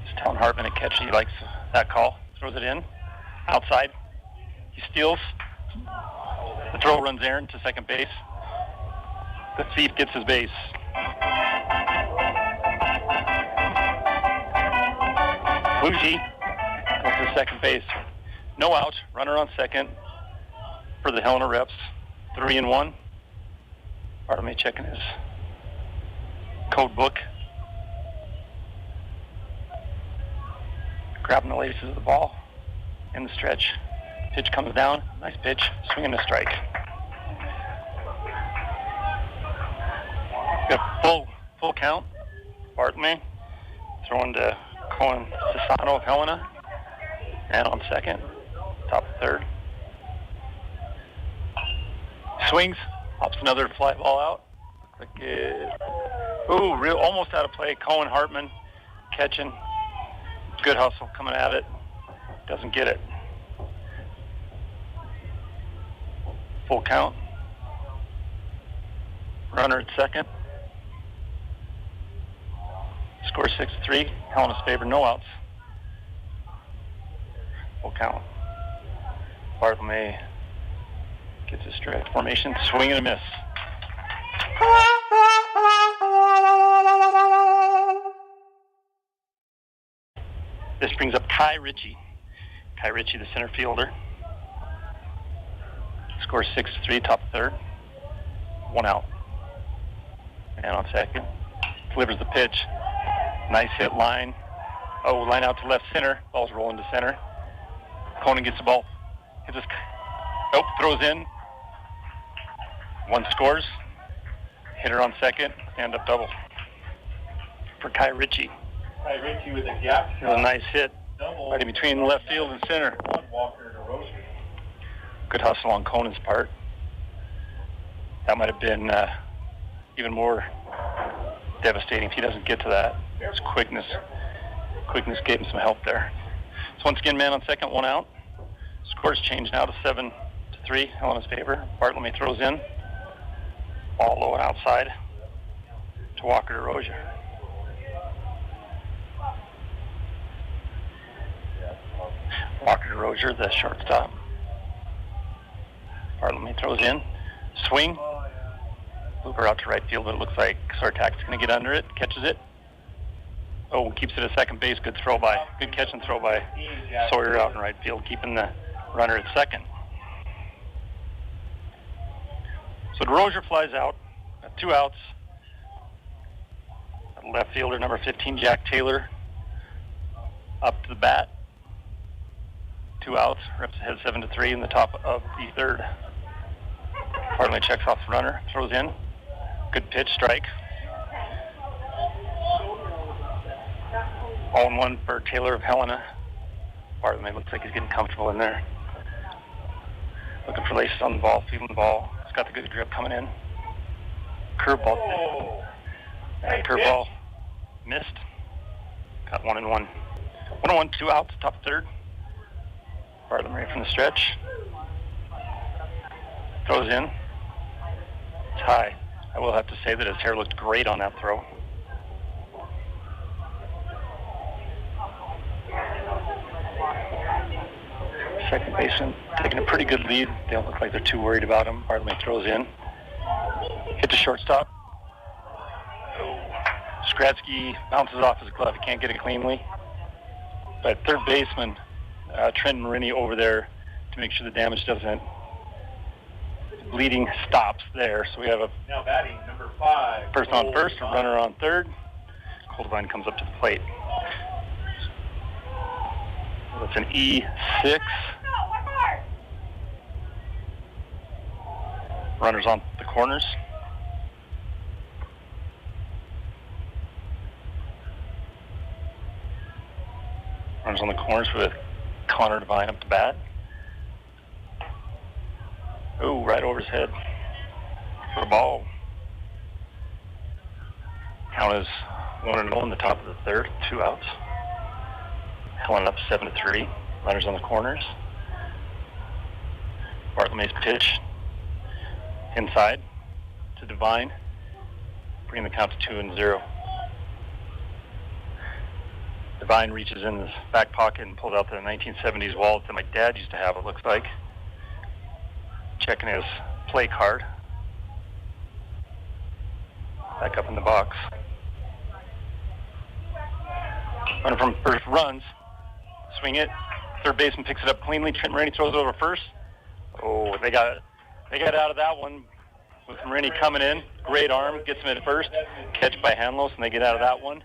[SPEAKER 1] He's telling Hartman to catch. He likes that call. Throws it in. Outside. He steals. The throw runs Aaron to second base. The thief gets his base. Fuji goes to second base. No out. Runner on second for the Helena Reps. 3-1. Bart LeMay checking his code book. Grabbing the laces of the ball in the stretch. Pitch comes down. Nice pitch. Swinging a strike. Got full count. Bart LeMay throwing to Cohen Sasono of Helena. And on second. Top of third. Swings. Hops another fly ball out. Almost out of play. Cohen Hartman catching. Good hustle coming at it. Doesn't get it. Full count. Runner at second. Score 6-3. Helena's favor. No outs. Full count. Bart LeMay gets his stretch formation. Swing and a miss. This brings up Kai Ritchie. Kai Ritchie, the center fielder. Scores 6-3, top third. 1 out. Man on second. Delivers the pitch. Nice hit line. Line out to left center. Ball's rolling to center. Conan gets the ball. Throws in. 1 scores. Hitter on second. Stand-up double for Kai Ritchie.
[SPEAKER 2] Kai Ritchie with a gap
[SPEAKER 1] It was a nice hit.
[SPEAKER 2] double.
[SPEAKER 1] Right in between left field and center.
[SPEAKER 2] Walker to Roser.
[SPEAKER 1] Good hustle on Conan's part. That might have been even more devastating if he doesn't get to that. His quickness gave him some help there. So once again, man on second, 1 out. Scores change now to 7-3, Helena's favor. Bart LeMay throws in. Ball low and outside to Walker to Rozier. Walker to Rozier, the shortstop. Bart LeMay throws in. Swing. Looper out to right field, but it looks like Sartak's going to get under it. Catches it. Keeps it at second base. Good throw by. Good catch and throw by Sawyer out in right field, keeping the runner at second. So DeRozier flies out. Got 2 outs. Left fielder number 15, Jack Taylor, up to the bat. 2 outs. Reps ahead 7-3 in the top of the third. Bart LeMay checks off the runner. Throws in. Good pitch, strike. 0-1 for Taylor of Helena. Bart LeMay looks like he's getting comfortable in there. Looking for laces on the ball, feeling the ball. He's got the good grip coming in. Curveball. Curveball missed. Got 1-1. 1-1, 2 outs, top of third. Bart LeMay from the stretch. Throws in. It's high. I will have to say that his hair looked great on that throw. second baseman taking a pretty good lead. They don't look like they're too worried about him. Bartlemy throws in. Hit the shortstop. Skradsky bounces off his glove. He can't get it cleanly. But third baseman, Trent Marini over there to make sure the damage doesn't. Bleeding stops there. So we have a
[SPEAKER 2] Now batting, number 5.
[SPEAKER 1] person on first, a runner on third. Coldevine comes up to the plate. That's an E6. Runners on the corners. Runners on the corners with Connor Devine up to bat. Oh, right over his head for a ball. Count is 1-0 in the top of the third, 2 outs. Helena up 7-3. Runners on the corners. Bartlemy's pitch inside to Devine, bringing the count to 2-0. Devine reaches in his back pocket and pulls out the 1970s wallet that my dad used to have, it looks like. Checking his play card. Back up in the box. Runner from first runs. Swing it. Third baseman picks it up cleanly. Trent Marini throws it over first. Oh, they got out of that one with Marini coming in. Great arm. Gets him at first. Catch by Hanlos, and they get out of that one.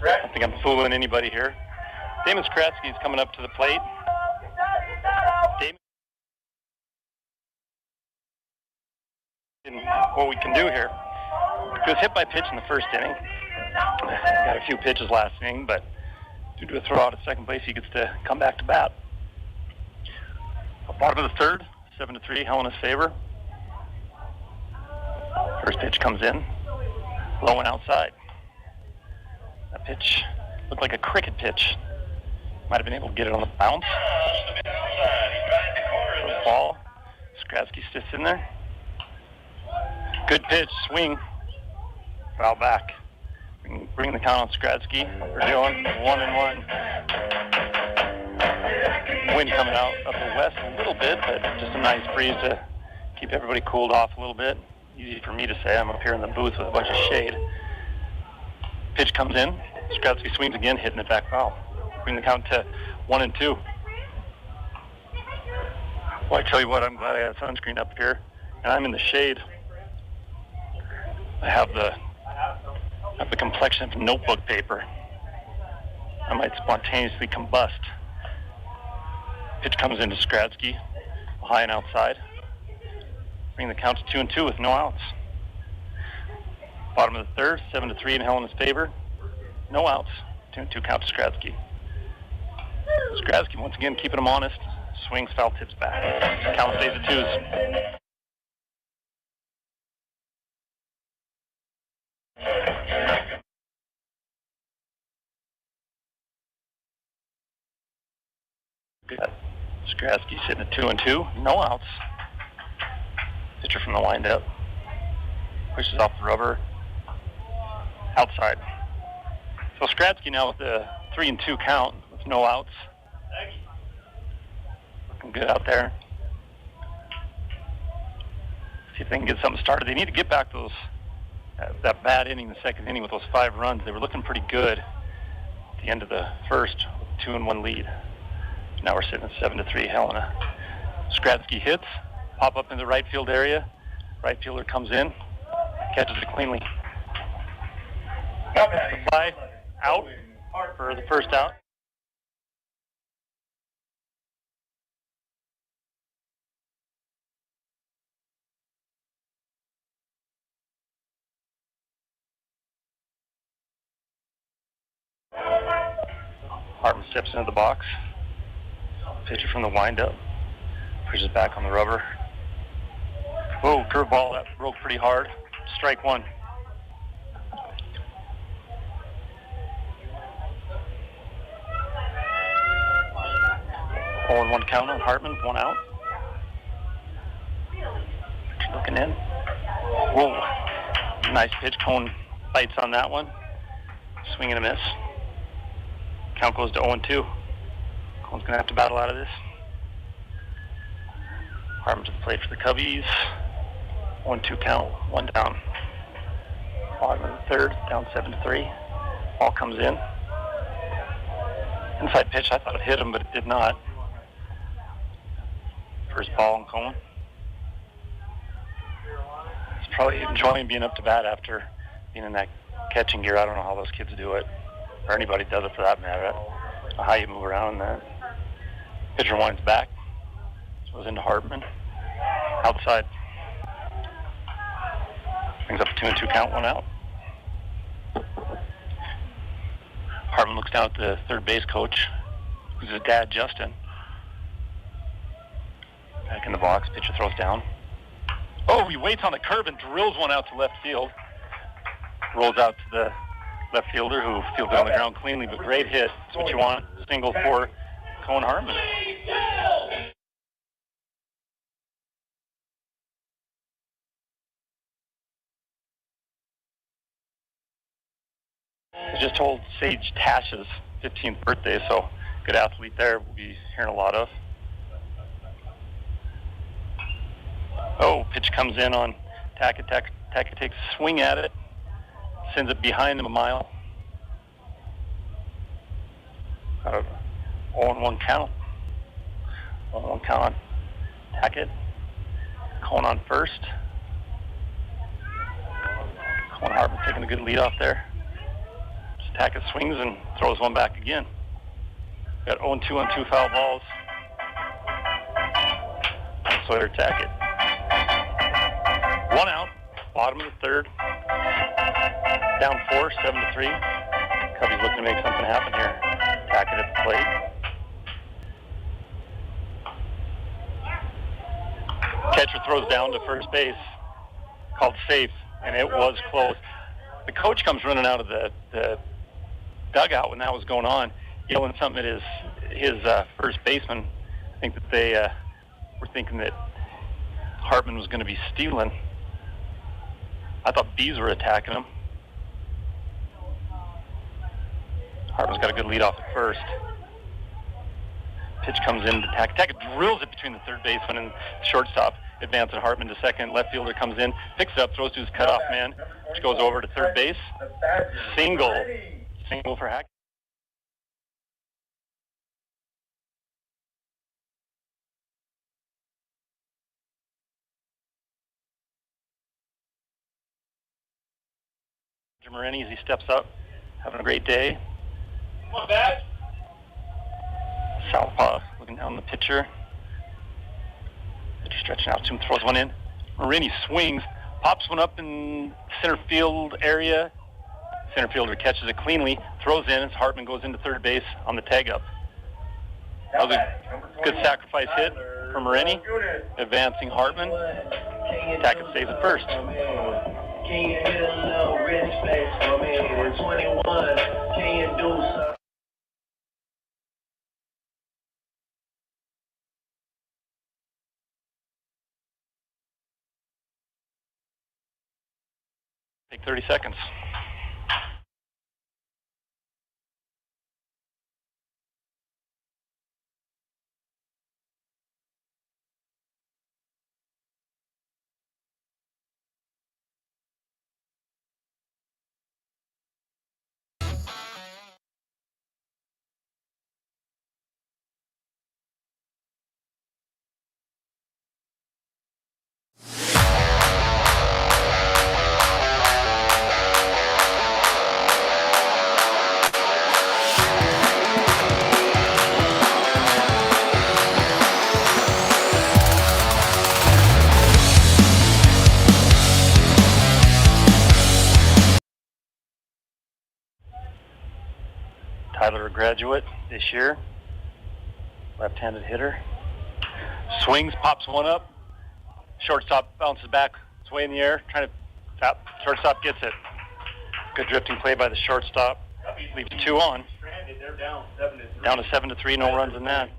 [SPEAKER 1] I don't think I'm fooling anybody here. Damon Skradsky is coming up to the plate. Damon, what we can do here. He was hit by pitch in the first inning. Got a few pitches last inning, but due to a throw out at second base, he gets to come back to bat. Bottom of the third, 7-3, Helena's favor. First pitch comes in, low and outside. That pitch looked like a cricket pitch. Might have been able to get it on the bounce. For the ball. Skradsky sits in there. Good pitch, swing. Foul back. Bring the count on Skradsky. We're doing 1-1. Wind coming out up the west a little bit, but just a nice breeze to keep everybody cooled off a little bit. Easy for me to say. I'm up here in the booth with a bunch of shade. Pitch comes in. Skradsky swings again, hitting it back foul. Bring the count to 1-2. Well, I tell you what, I'm glad I had sunscreen up here, and I'm in the shade. I have the complexion of notebook paper. I might spontaneously combust. Pitch comes into Skradsky, high and outside. Bring the count to 2-2 with no outs. Bottom of the third, 7-3 in Helena's favor. No outs. 2-2 count to Skradsky. Skradsky once again keeping him honest. Swings, foul, tips back. Count stays at 2s. Got Skrasky sitting at 2-2, no outs. Pitcher from the windup. Pushes off the rubber. Outside. So Skrasky now with the 3-2 count with no outs. Looking good out there. See if they can get something started. They need to get back those that bad inning, the second inning with those 5 runs. They were looking pretty good at the end of the first, 2-1 lead. Now we're sitting at 7-3 Helena. Skrasky hits, pop up in the right field area. Right fielder comes in, catches it cleanly. Fly out for the first out. Hartman steps into the box. Pitcher from the windup. Pushes back on the rubber. Whoa, curveball, that broke pretty hard. Strike one. 0-1 count on Hartman, 1 out. Looking in. Whoa, nice pitch. Cone bites on that one. Swing and a miss. Count goes to 0-2. Cone's going to have to battle out of this. Hartman to the plate for the Cubbies. 1-2 count, 1 down. Bottom of the third, down 7-3. Ball comes in. Inside pitch, I thought it hit him, but it did not. First ball on Cone. He's probably enjoying being up to bat after being in that catching gear. I don't know how those kids do it, or anybody does it for that matter. I don't know how you move around in that. Pitcher winds back. Goes into Hartman. Outside. Brings up a 2-2 count, 1 out. Hartman looks down at the third base coach, who's his dad, Justin. Back in the box, pitcher throws down. Oh, he waits on the curb and drills one out to left field. Rolls out to the left fielder, who fielded on the ground cleanly, but great hit. That's what you want. Single for Cone Hartman. I just told Sage Tash's 15th birthday, so good athlete there. We'll be hearing a lot of. Oh, pitch comes in on Tackett. Tackett takes a swing at it, sends it behind him a mile. Got a 0-1 count. 0-1 count on Tackett. Cone on first. Cone Hartman taking a good lead off there. Tackett swings and throws one back again. Got 0-2 on 2 foul balls. And Sawyer Tackett. 1 out, bottom of the third. Down 4, 7-3. Cubbies looking to make something happen here. Tackett at the plate. Catcher throws down to first base. Called safe, and it was close. The coach comes running out of the dugout when that was going on, yelling something at his first baseman. I think that they were thinking that Hartman was going to be stealing. I thought bees were attacking him. Hartman's got a good lead off at first. Pitch comes in to Tackett. Tackett drills it between the third baseman and shortstop. Advancing Hartman to second. Left fielder comes in, picks it up, throws to his cutoff man, which goes over to third base. Single for Hack. Morini, as he steps up, having a great day.
[SPEAKER 2] Come on, Dad.
[SPEAKER 1] Southpaw looking down the pitcher. Pitcher stretching out to him, throws one in. Morini swings, pops one up in center field area. Center fielder catches it cleanly, throws in as Hartman goes into third base on the tag up. That was a good sacrifice hit for Morini. Advancing Hartman. Tackett saves it first.
[SPEAKER 5] Can you hit a little respect for me? We're 21. Can you do something?
[SPEAKER 1] Take 30 seconds. Tyler, a graduate this year, left-handed hitter. Swings, pops one up. Shortstop bounces back. It's way in the air, trying to tap. Shortstop gets it. Good drifting play by the shortstop. Leaves 2 on.
[SPEAKER 2] They're down 7-3.
[SPEAKER 1] Down to 7-3, no runs in that.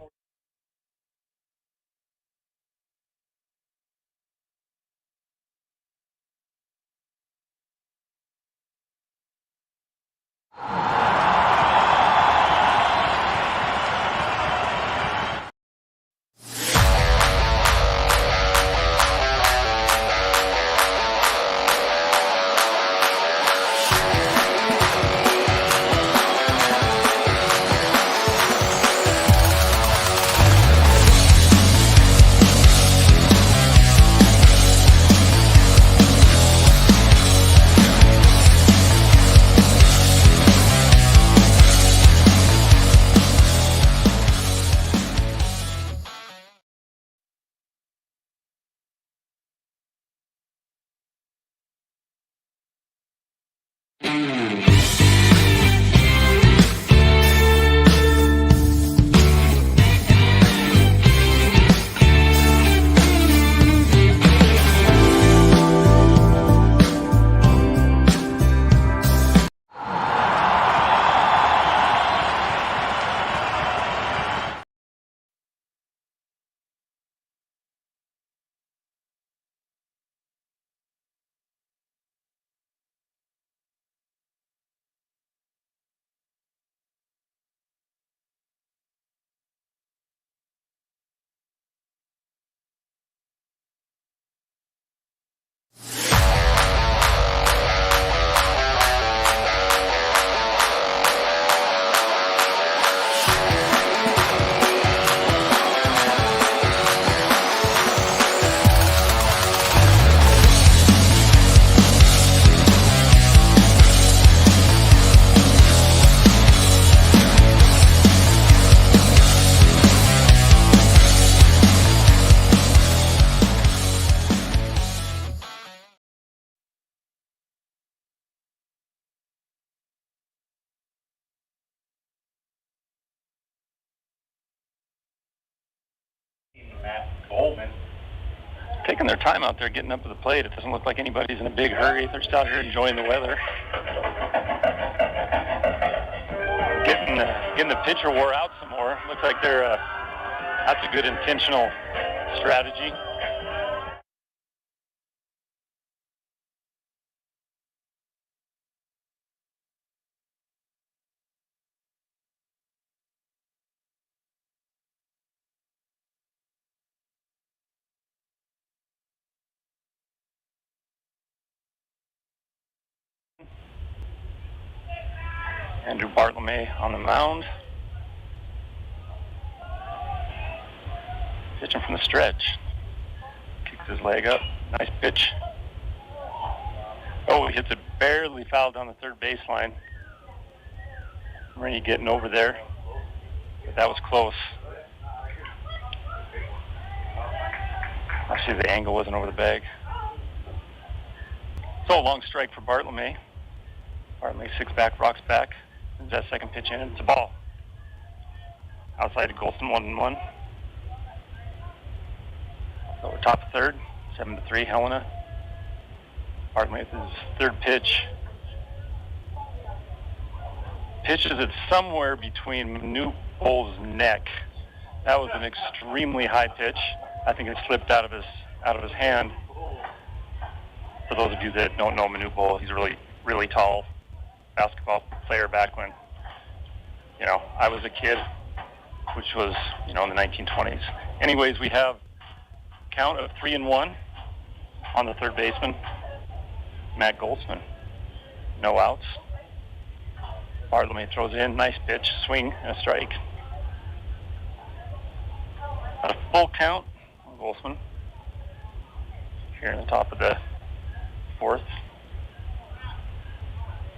[SPEAKER 1] Taking their time out there getting up to the plate. It doesn't look like anybody's in a big hurry. They're just out here enjoying the weather. Getting the pitcher wore out some more. Looks like that's a good intentional strategy. Andrew Bartlemay on the mound. Pitching from the stretch. Kicks his leg up. Nice pitch. Oh, he hits it barely foul down the third baseline. Rennie getting over there. But that was close. Actually, the angle wasn't over the bag. So a long strike for Bartlemay. Bartlemay 6 back, rocks back. Sends that second pitch in, and it's a ball. Outside to Golston, 1-1. So we're top of third, 7-3, Helena. Bartlemay with his third pitch. Pitches it somewhere between Manupol's neck. That was an extremely high pitch. I think it slipped out of his hand. For those of you that don't know Manu Bull, he's a really, really tall basketball player back when, I was a kid, which was, in the 1920s. Anyways, we have a count of 3-1 on the third baseman, Matt Goldsman. No outs. Bartlome throws in, nice pitch, swing, and a strike. A full count on Goldsman. Here in the top of the fourth.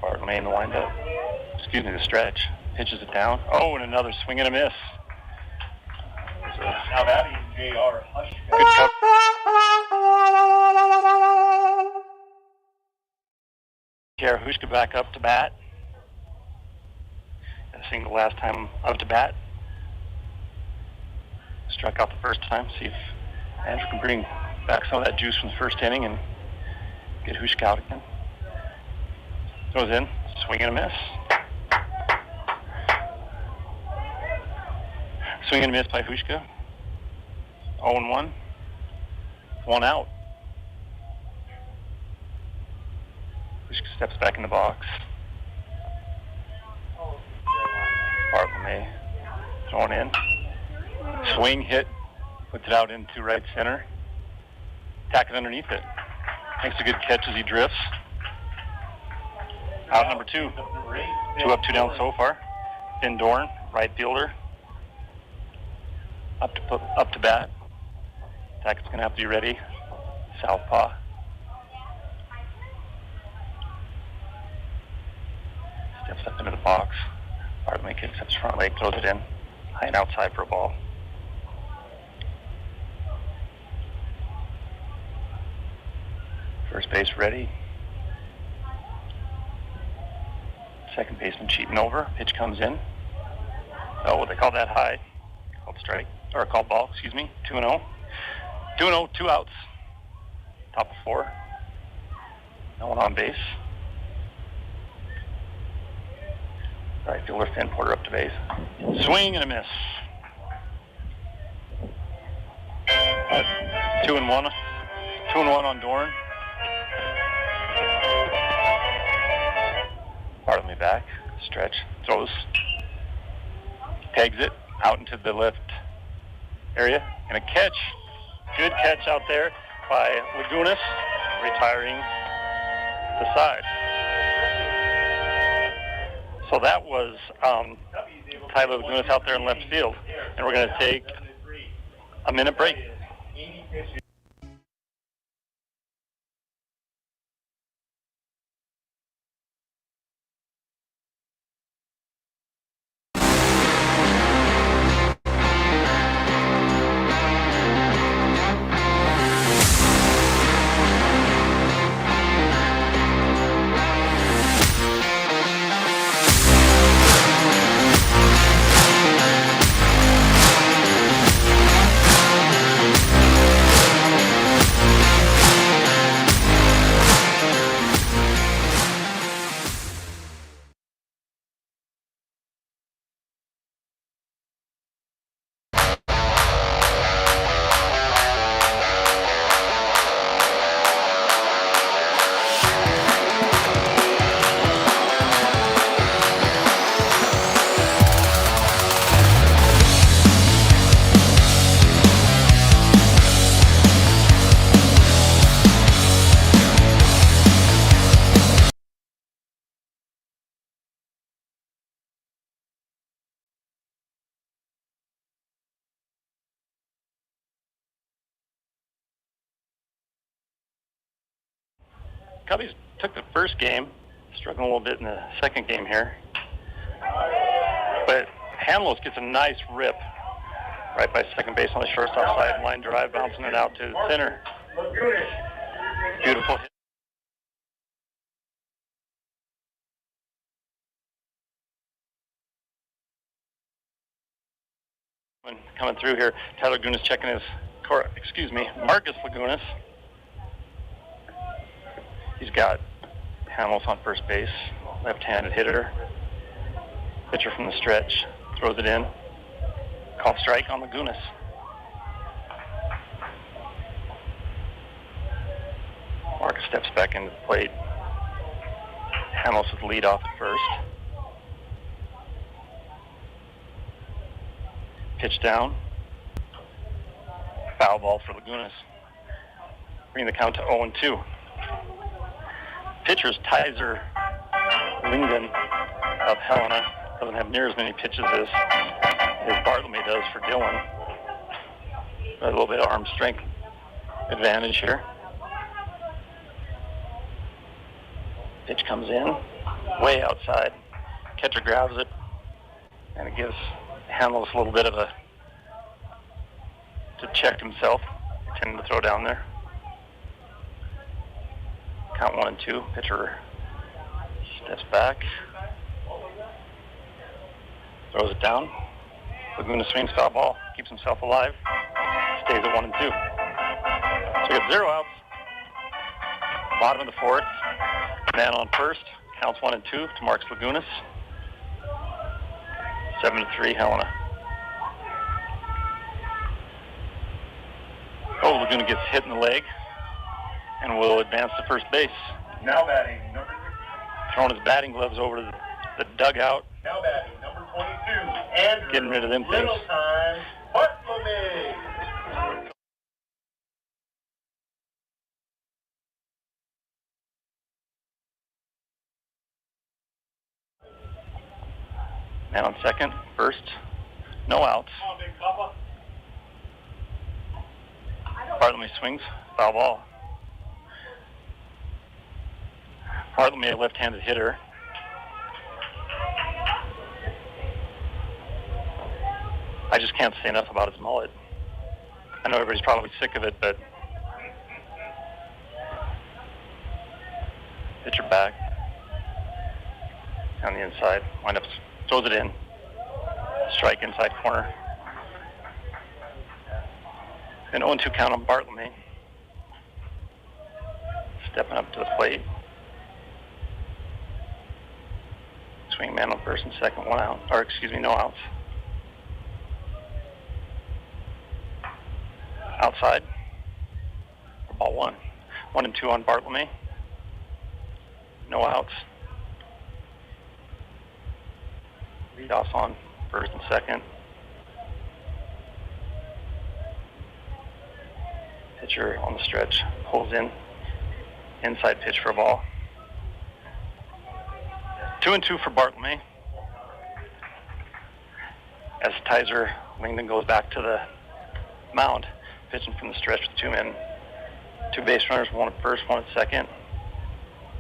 [SPEAKER 1] Bartlome in the windup. The stretch. Pitches it down. Oh, and another swing and a miss.
[SPEAKER 2] Now that is J.R. Hush.
[SPEAKER 1] Good cover. Hushka back up to bat. Got a single last time up to bat. Struck out the first time. See if Andrew can bring back some of that juice from the first inning and get Hushka out again. Throws in, swing and a miss. Swing and a miss by Hushka. 0-1. 1 out. Hushka steps back in the box. Bartlome thrown in. Swing, hit, puts it out into right center. Tack it underneath it. Makes a good catch as he drifts. Out number 2. 2 up, 2 down so far. Finn Dorn, right fielder. Up to bat. Tackett's going to have to be ready. Southpaw. Steps up into the box. Bartlome kicks up his front leg, throws it in. High and outside for a ball. First base ready. Second baseman cheating over. Pitch comes in. Oh, they call that high. Called strike. Or called ball, 2-0. 2-0, 2 outs. Top of 4. No one on base. Right fielder Finn Porter up to base. Swing and a miss. 2-1. 2-1 on Dorn. Bartlome back. Stretch. Throws. Pegs it out into the left area. And a catch. Good catch out there by Lagunas, retiring the side. So that was Tyler Lagunas out there in left field. And we're going to take a minute break. Cubbies took the first game, struggling a little bit in the second game here. But Hanlos gets a nice rip right by second base on the shortstop side, line drive, bouncing it out to center. Beautiful hit. Coming through here, Tyler Lagunas checking his, Marcus Lagunas. He's got Hamels on first base, left-handed hitter. Pitcher from the stretch, throws it in. Call strike on Lagunas. Marcus Steps back into the plate. Handles with the lead off at first. Pitch down. Foul ball for Lagunas. Bring the count to 0-2. Pitcher's Tizer Lingden of Helena. Doesn't have near as many pitches as Bartlemy does for Dillon. A little bit of arm strength advantage here. Pitch comes in, way outside. Catcher grabs it, and it gives Handles a little bit of to check himself, tending to throw down there. Count 1-2. Pitcher steps back, throws it down. Laguna swings foul ball, keeps himself alive, stays at 1-2. So we got 0 outs. Bottom of the fourth. Man on first. Counts 1-2 to Marks Lagunas. 7-3 Helena. Oh, Laguna gets hit in the leg and will advance to first base.
[SPEAKER 2] Now batting, number 6.
[SPEAKER 1] Throwing his batting gloves over to the dugout.
[SPEAKER 2] Now batting, number 22, Andrew.
[SPEAKER 1] Getting rid of them things.
[SPEAKER 2] Middle time, Bartlemy.
[SPEAKER 1] Man on second, first, no outs.
[SPEAKER 2] Come on, Big Papa.
[SPEAKER 1] Bartlemy swings, foul ball. Bartlemy, a left-handed hitter. I just can't say enough about his mullet. I know everybody's probably sick of it, but pitcher back on the inside, windup, throws it in, strike inside corner. An 0-2 count on Bartlemy. Stepping up to the plate. Swing man on first and second, no outs. Outside. For ball 1. 1-2 on Bartlemy. No outs. Leadoff on first and second. Pitcher on the stretch, pulls in, inside pitch for a ball. 2-2 for Bartlemy. As Tizer Lingden goes back to the mound, pitching from the stretch with 2 men. 2 base runners, 1 at first, 1 at second.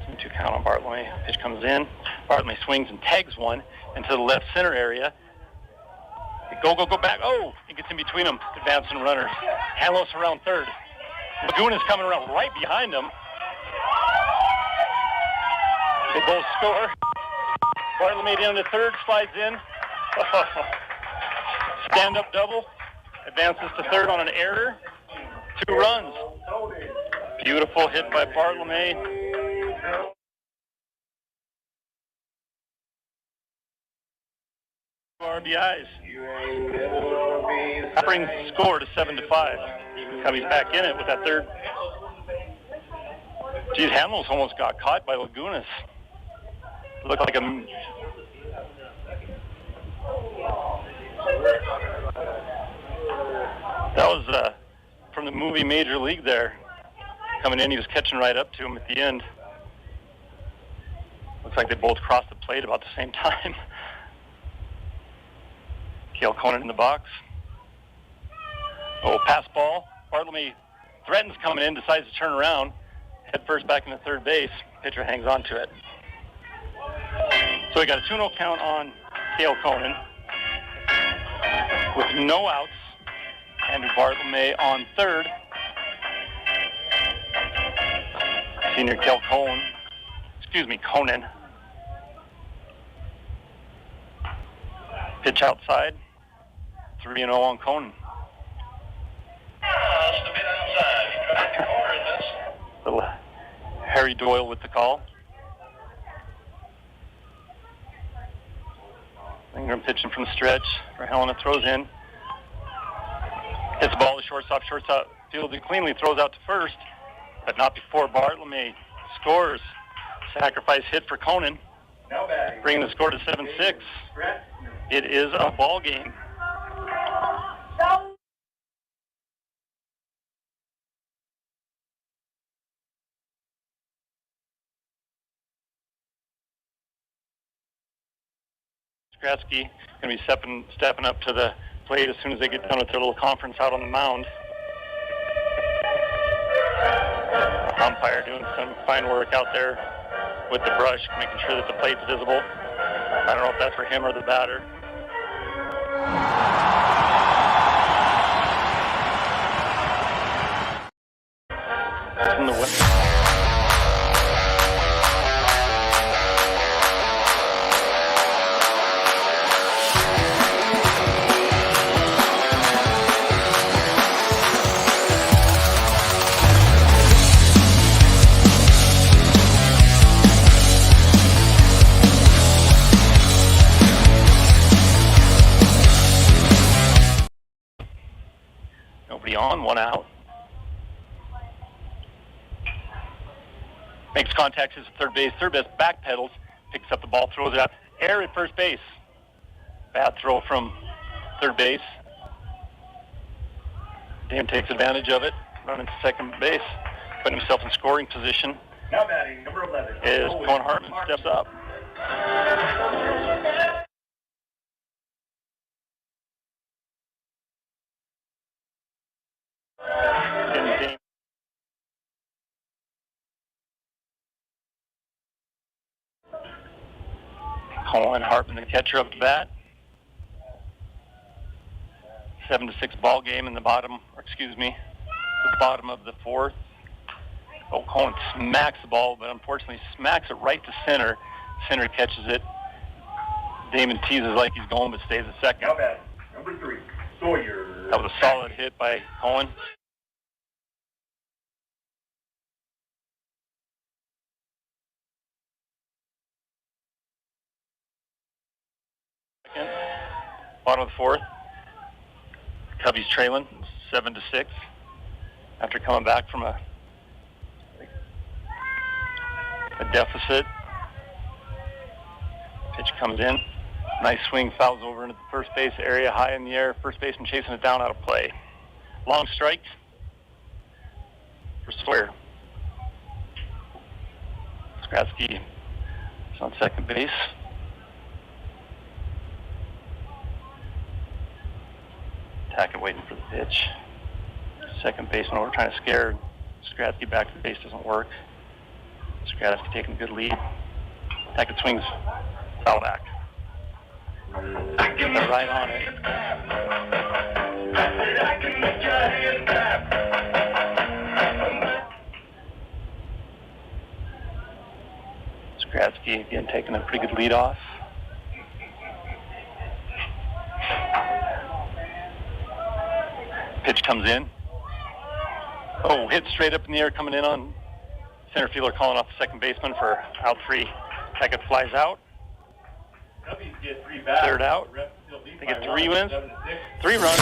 [SPEAKER 1] 2-2 count on Bartlemy. Pitch comes in. Bartlemy swings and tags one into the left center area. Go back. Oh, he gets in between them, advancing runners. Handles around third. Laguna's coming around right behind him. They both score. Bartlemy down to third, slides in. Stand-up double. Advances to third on an error. 2 runs. Beautiful hit by Bartlemy. RBIs. That brings the score to 7-5. He's back in it with that third. Geez, Hamels almost got caught by Lagunas. Looked like a... That was from the movie Major League there. Coming in, he was catching right up to him at the end. Looks like they both crossed the plate about the same time. Cale Conan in the box. Oh, pass ball. Bartlemy threatens coming in, decides to turn around. Head first back into third base. Pitcher hangs on to it. So we got a 2-0 count on Cale Conan with no outs. Andrew Bartlemy on third. Senior Cale Conan. Pitch outside. 3-0 on Conan.
[SPEAKER 2] Just a bit outside. He tried to corner this.
[SPEAKER 1] Little Harry Doyle with the call. Ingram pitching from the stretch for Helena, throws in. Hits the ball to shortstop. Shortstop fields it cleanly, throws out to first. but not before Bartlome scores. Sacrifice hit for Conan,
[SPEAKER 2] Now batting.
[SPEAKER 1] bringing the score to 7-6.
[SPEAKER 2] Brett.
[SPEAKER 1] It is a ball game. Skratsky going to be stepping up to the plate as soon as they get done with their little conference out on the mound. Umpire doing some fine work out there with the brush, making sure that the plate's visible. I don't know if that's for him or the batter. In the nobody on, one out. Makes contact at third base. Third base backpedals, picks up the ball, throws it out. Error at first base. Bad throw from third base. Dame takes advantage of it, running to second base, putting himself in scoring position.
[SPEAKER 2] Now batting, number 11.
[SPEAKER 1] Is Cohen Hartman steps up. And Dame Cohen Hartman, the catcher, up to bat. 7-6 ball game in the bottom of the fourth. Oh, Cohen smacks the ball, but unfortunately smacks it right to center. Center catches it. Damon teases like he's going, but stays at second.
[SPEAKER 2] Now batting, number 3. Sawyer.
[SPEAKER 1] That was a solid hit by Cohen. Second, bottom of the fourth. Cubbies trailing 7-6 after coming back from a deficit. Pitch comes in. Nice swing, fouls over into the first base area, high in the air. First baseman chasing it down, out of play. Long strike for Sawyer. Skratsky is on second base. Tackett waiting for the pitch. Second baseman over, trying to scare Skratsky back to the base, doesn't work. Skratsky taking a good lead. Tackett swings, foul back. They're right on it. Skratsky again taking a pretty good lead off. Pitch comes in. Oh, hit straight up in the air, coming in on center fielder, calling off the second baseman for out 3. Tackett flies out.
[SPEAKER 2] Cubbies get 3 back.
[SPEAKER 1] Third out. They get 3 wins. 3 runs.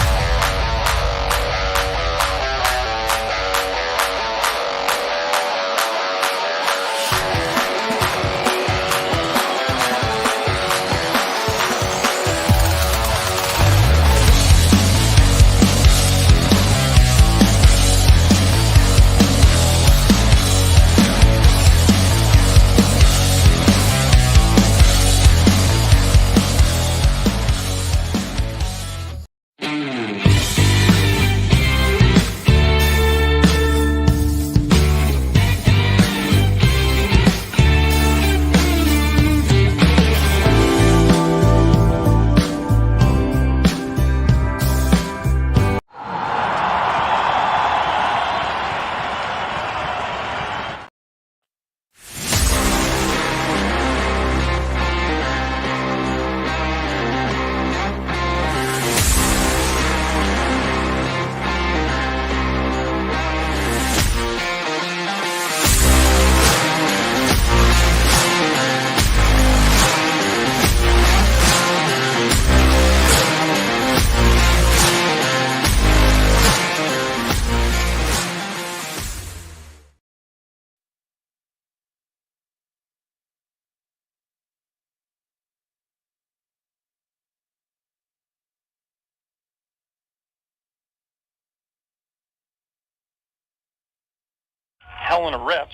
[SPEAKER 1] Helena refs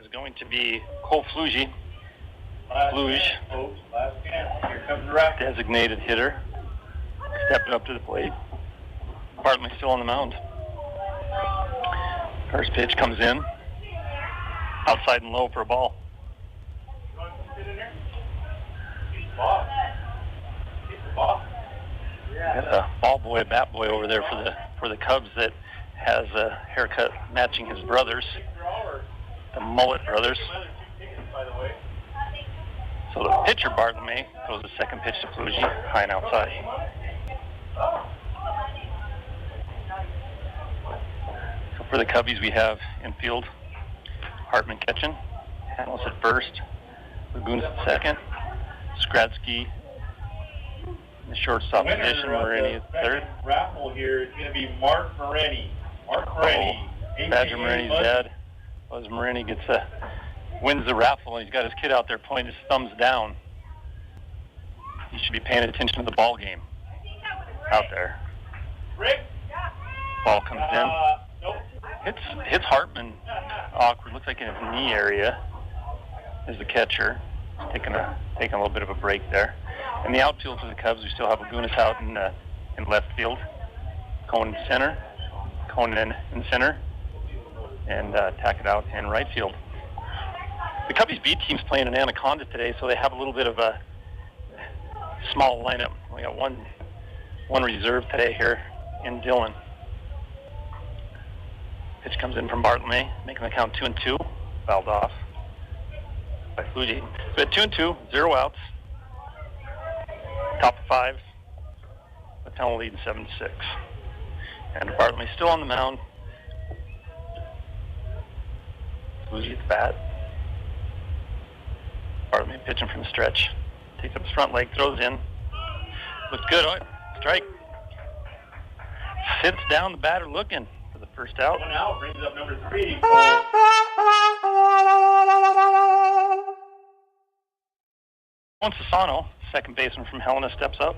[SPEAKER 1] is going to be Cole Fluge. Fluge,
[SPEAKER 2] Last chance. Here comes the ref.
[SPEAKER 1] designated hitter, stepping up to the plate. Bartlemy still on the mound. First pitch comes in, outside and low for a ball.
[SPEAKER 2] You want to sit in there? Boss. Boss.
[SPEAKER 1] Got a ball boy, a bat boy over there for the Cubs that has a haircut matching his brothers, the Mullet brothers.
[SPEAKER 2] By the way.
[SPEAKER 1] So the pitcher Bartlemy throws the second pitch to Fluge, high and outside. So for the Cubbies we have infield Hartman catching, Hamels at first, Lagunas at second, Skradsky in the shortstop position, Morini at third.
[SPEAKER 2] Raffle here is going to be Mark Morini.
[SPEAKER 1] Badger Marini's dad. As Morini wins the raffle, and he's got his kid out there pointing his thumbs down. He should be paying attention to the ball game out there.
[SPEAKER 2] Rick?
[SPEAKER 1] Ball comes in.
[SPEAKER 2] Nope.
[SPEAKER 1] Hits Hartman awkward. Looks like in his knee area is the catcher. He's taking a little bit of a break there. In the outfield for the Cubs, we still have Lagunas out in left field. Cohen in center. Cohen in center. And Tackett out in right field. The Cubbies B team's playing in Anaconda today, so they have a little bit of a small lineup. We got one reserve today here in Dillon. Pitch comes in from Bartlemy, making the count 2-2. Fouled off by Fluge. So at 2-2, 0 outs. Top of 5. The town lead 7-6. And Bartlemy still on the mound. Fluge at the bat. Bartlemy pitching from the stretch. Takes up his front leg, throws in. Looks good. Oh, strike. Sits down the batter looking for the first out.
[SPEAKER 2] One out brings up number 3.
[SPEAKER 1] Juan Sassano, second baseman from Helena, steps up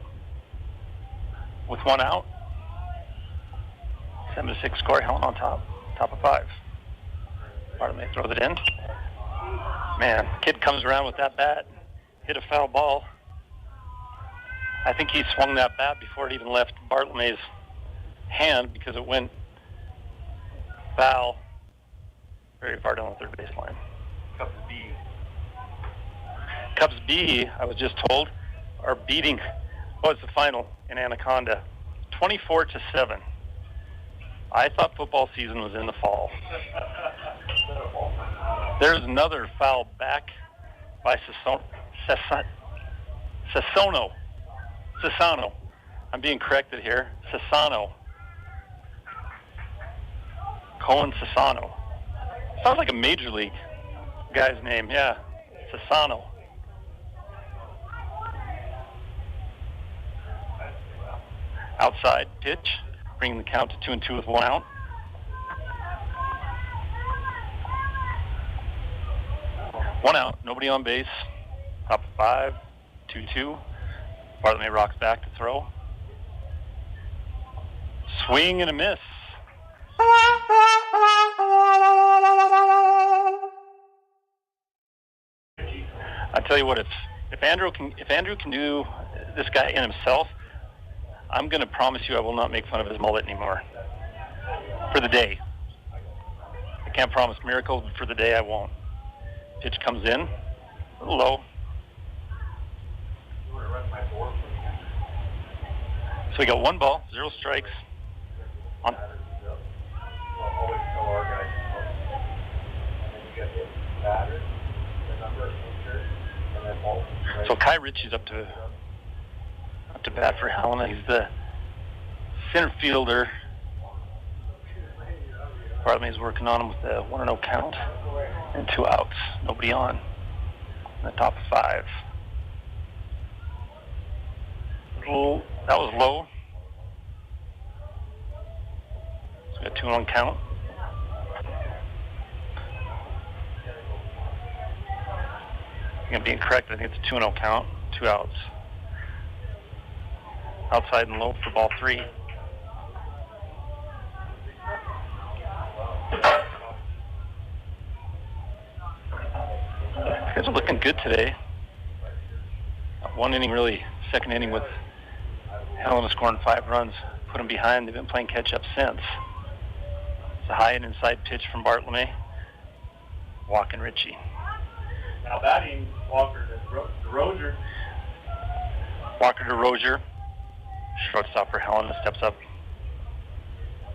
[SPEAKER 1] with 1 out. 7-6 score. Helena on top of 5. Bartlemy throws it in. Man, kid comes around with that bat, hit a foul ball. I think he swung that bat before it even left Bartlemy's hand because it went foul very far down the third baseline.
[SPEAKER 2] Cubs B.
[SPEAKER 1] Cubs B, I was just told, are beating, it's the final in Anaconda, 24-7. I thought football season was in the fall. There's another foul back by Sassano. I'm being corrected here. Sassano. Cohen Sassano. Sounds like a major league guy's name. Yeah, Sassano. Outside pitch, bringing the count to 2-2 with 1 out. One out, nobody on base. Top of 5, 2-2. Bartlemy rocks back to throw. Swing and a miss. I tell you what, if Andrew can do this guy in himself, I'm going to promise you I will not make fun of his mullet anymore. For the day. I can't promise miracles, but for the day I won't. Pitch comes in, a little low. So we got 1 ball, 0 strikes. So Kai Ritchie's up to bat for Helena. He's the center fielder. Bartlemy's working on him with the 1-0 count and 2 outs. Nobody on. In the top of 5. That was low. So we got 2-1 count. I think I'm being correct. I think it's a 2-0 count. 2 outs. Outside and low for ball 3. Guys are looking good today. One inning, really, second inning with Helena scoring 5 runs, put them behind. They've been playing catch-up since. It's a high and inside pitch from Bartlome. Walking Ritchie.
[SPEAKER 2] Now batting, Walker to Rozier.
[SPEAKER 1] Walker to Rozier. Shortstop for Helena steps up.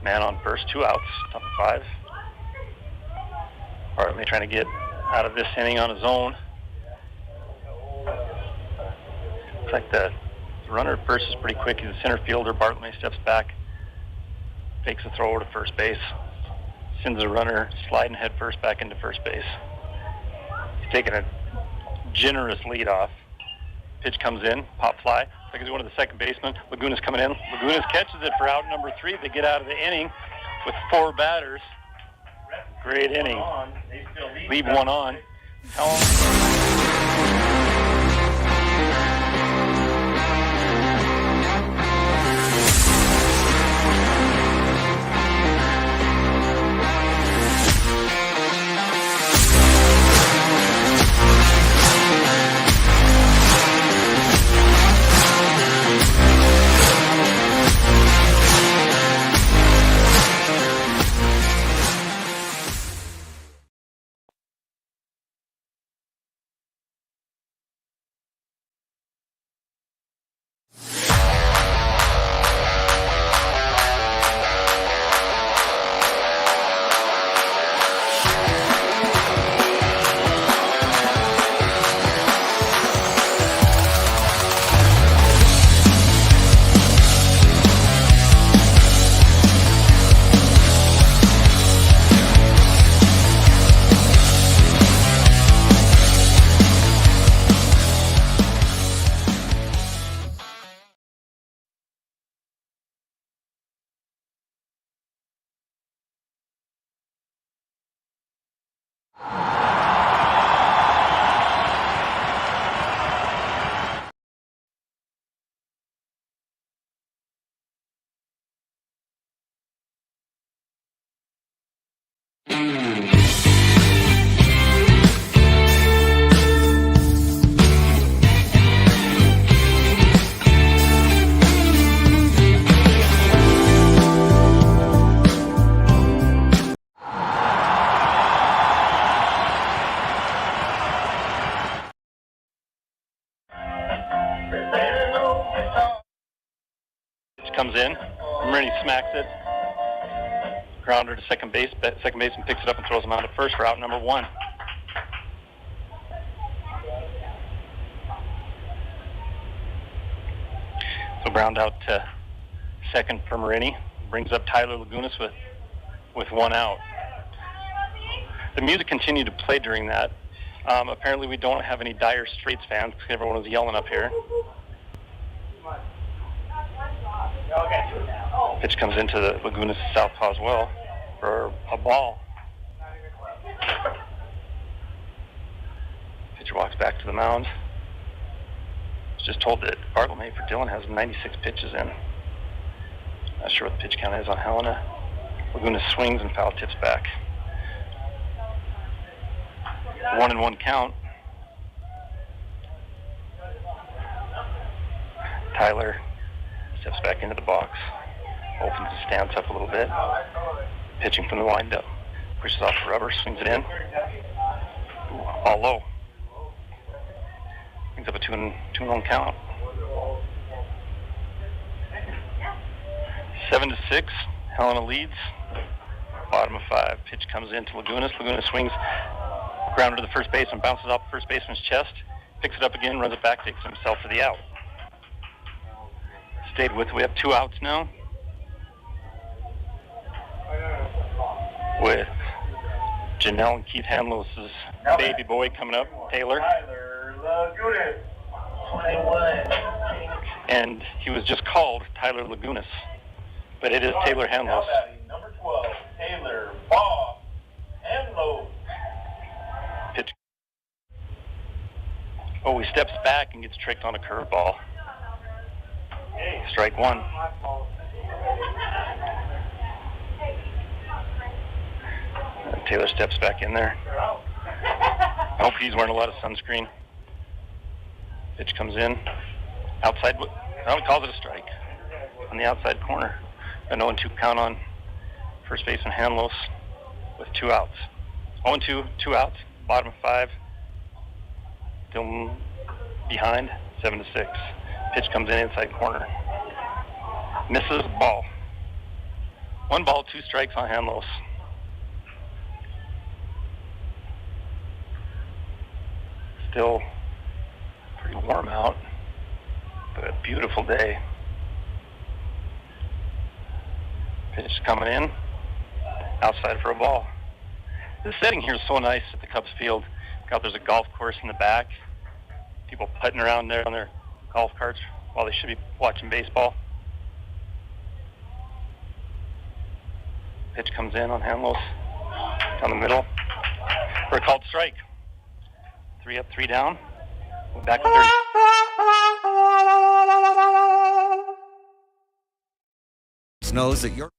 [SPEAKER 1] Man on first, 2 outs, top of 5. Bartlome trying to get out of this inning on his own. Looks like the runner at first is pretty quick. He's a center fielder. Bartlome steps back, fakes a throw over to first base, sends the runner sliding head first back into first base. He's taking a generous lead off. Pitch comes in, pop fly. Looks like he's going to the second baseman. Lagunas coming in. Lagunas catches it for out number 3. They get out of the inning with 4 batters. Great inning. Leave one on. Comes in, Marini smacks it, grounder to second base. Second baseman picks it up and throws him out at first for out number 1. So ground out to second for Marini, brings up Tyler Lagunas with 1 out. The music continued to play during that. Apparently we don't have any Dire Straits fans because everyone was yelling up here. Pitch comes into the Lagunas southpaw as well for a ball. Pitcher walks back to the mound. Was just told that Bartlome for Dillon has 96 pitches in. Not sure what the pitch count is on Helena. Lagunas swings and foul tips back. 1-1 count. Tyler steps back into the box, opens his stance up a little bit, pitching from the windup, pushes off the rubber, swings it in. Ooh, all low. Brings up a 2-1 count. 7-6, Helena leads. Bottom of 5, pitch comes in to Lagunas. Lagunas swings, grounder to the first baseman, bounces off the first baseman's chest, picks it up again, runs it back, takes himself for the out. Stayed with. We have 2 outs now. With Janelle and Keith Hanlos' baby boy coming up, Taylor. And he was just called Tyler Lagunas, but it is Taylor Hanlos.
[SPEAKER 2] Number 12, Taylor Bob Hanlos.
[SPEAKER 1] Pitch. Oh, he steps back and gets tricked on a curveball. Strike 1. Taylor steps back in there. Hope he's wearing a lot of sunscreen. Pitch comes in. Outside, he calls it a strike. On the outside corner. A 0-2 count on first baseman Hanlos with 2 outs. 0-2, 2 outs. Bottom of 5. Dillon behind, 7-6. Pitch comes in inside corner. Misses, ball. 1 ball, 2 strikes on Hanlos. Still pretty warm out, but a beautiful day. Pitch coming in, outside for a ball. The setting here is so nice at the Cubs field. There's a golf course in the back. People putting around there on their golf carts while they should be watching baseball. Pitch comes in on Hanlos, down the middle, for a called strike. 3 up, 3 down. Back to 30.
[SPEAKER 6] Knows that you're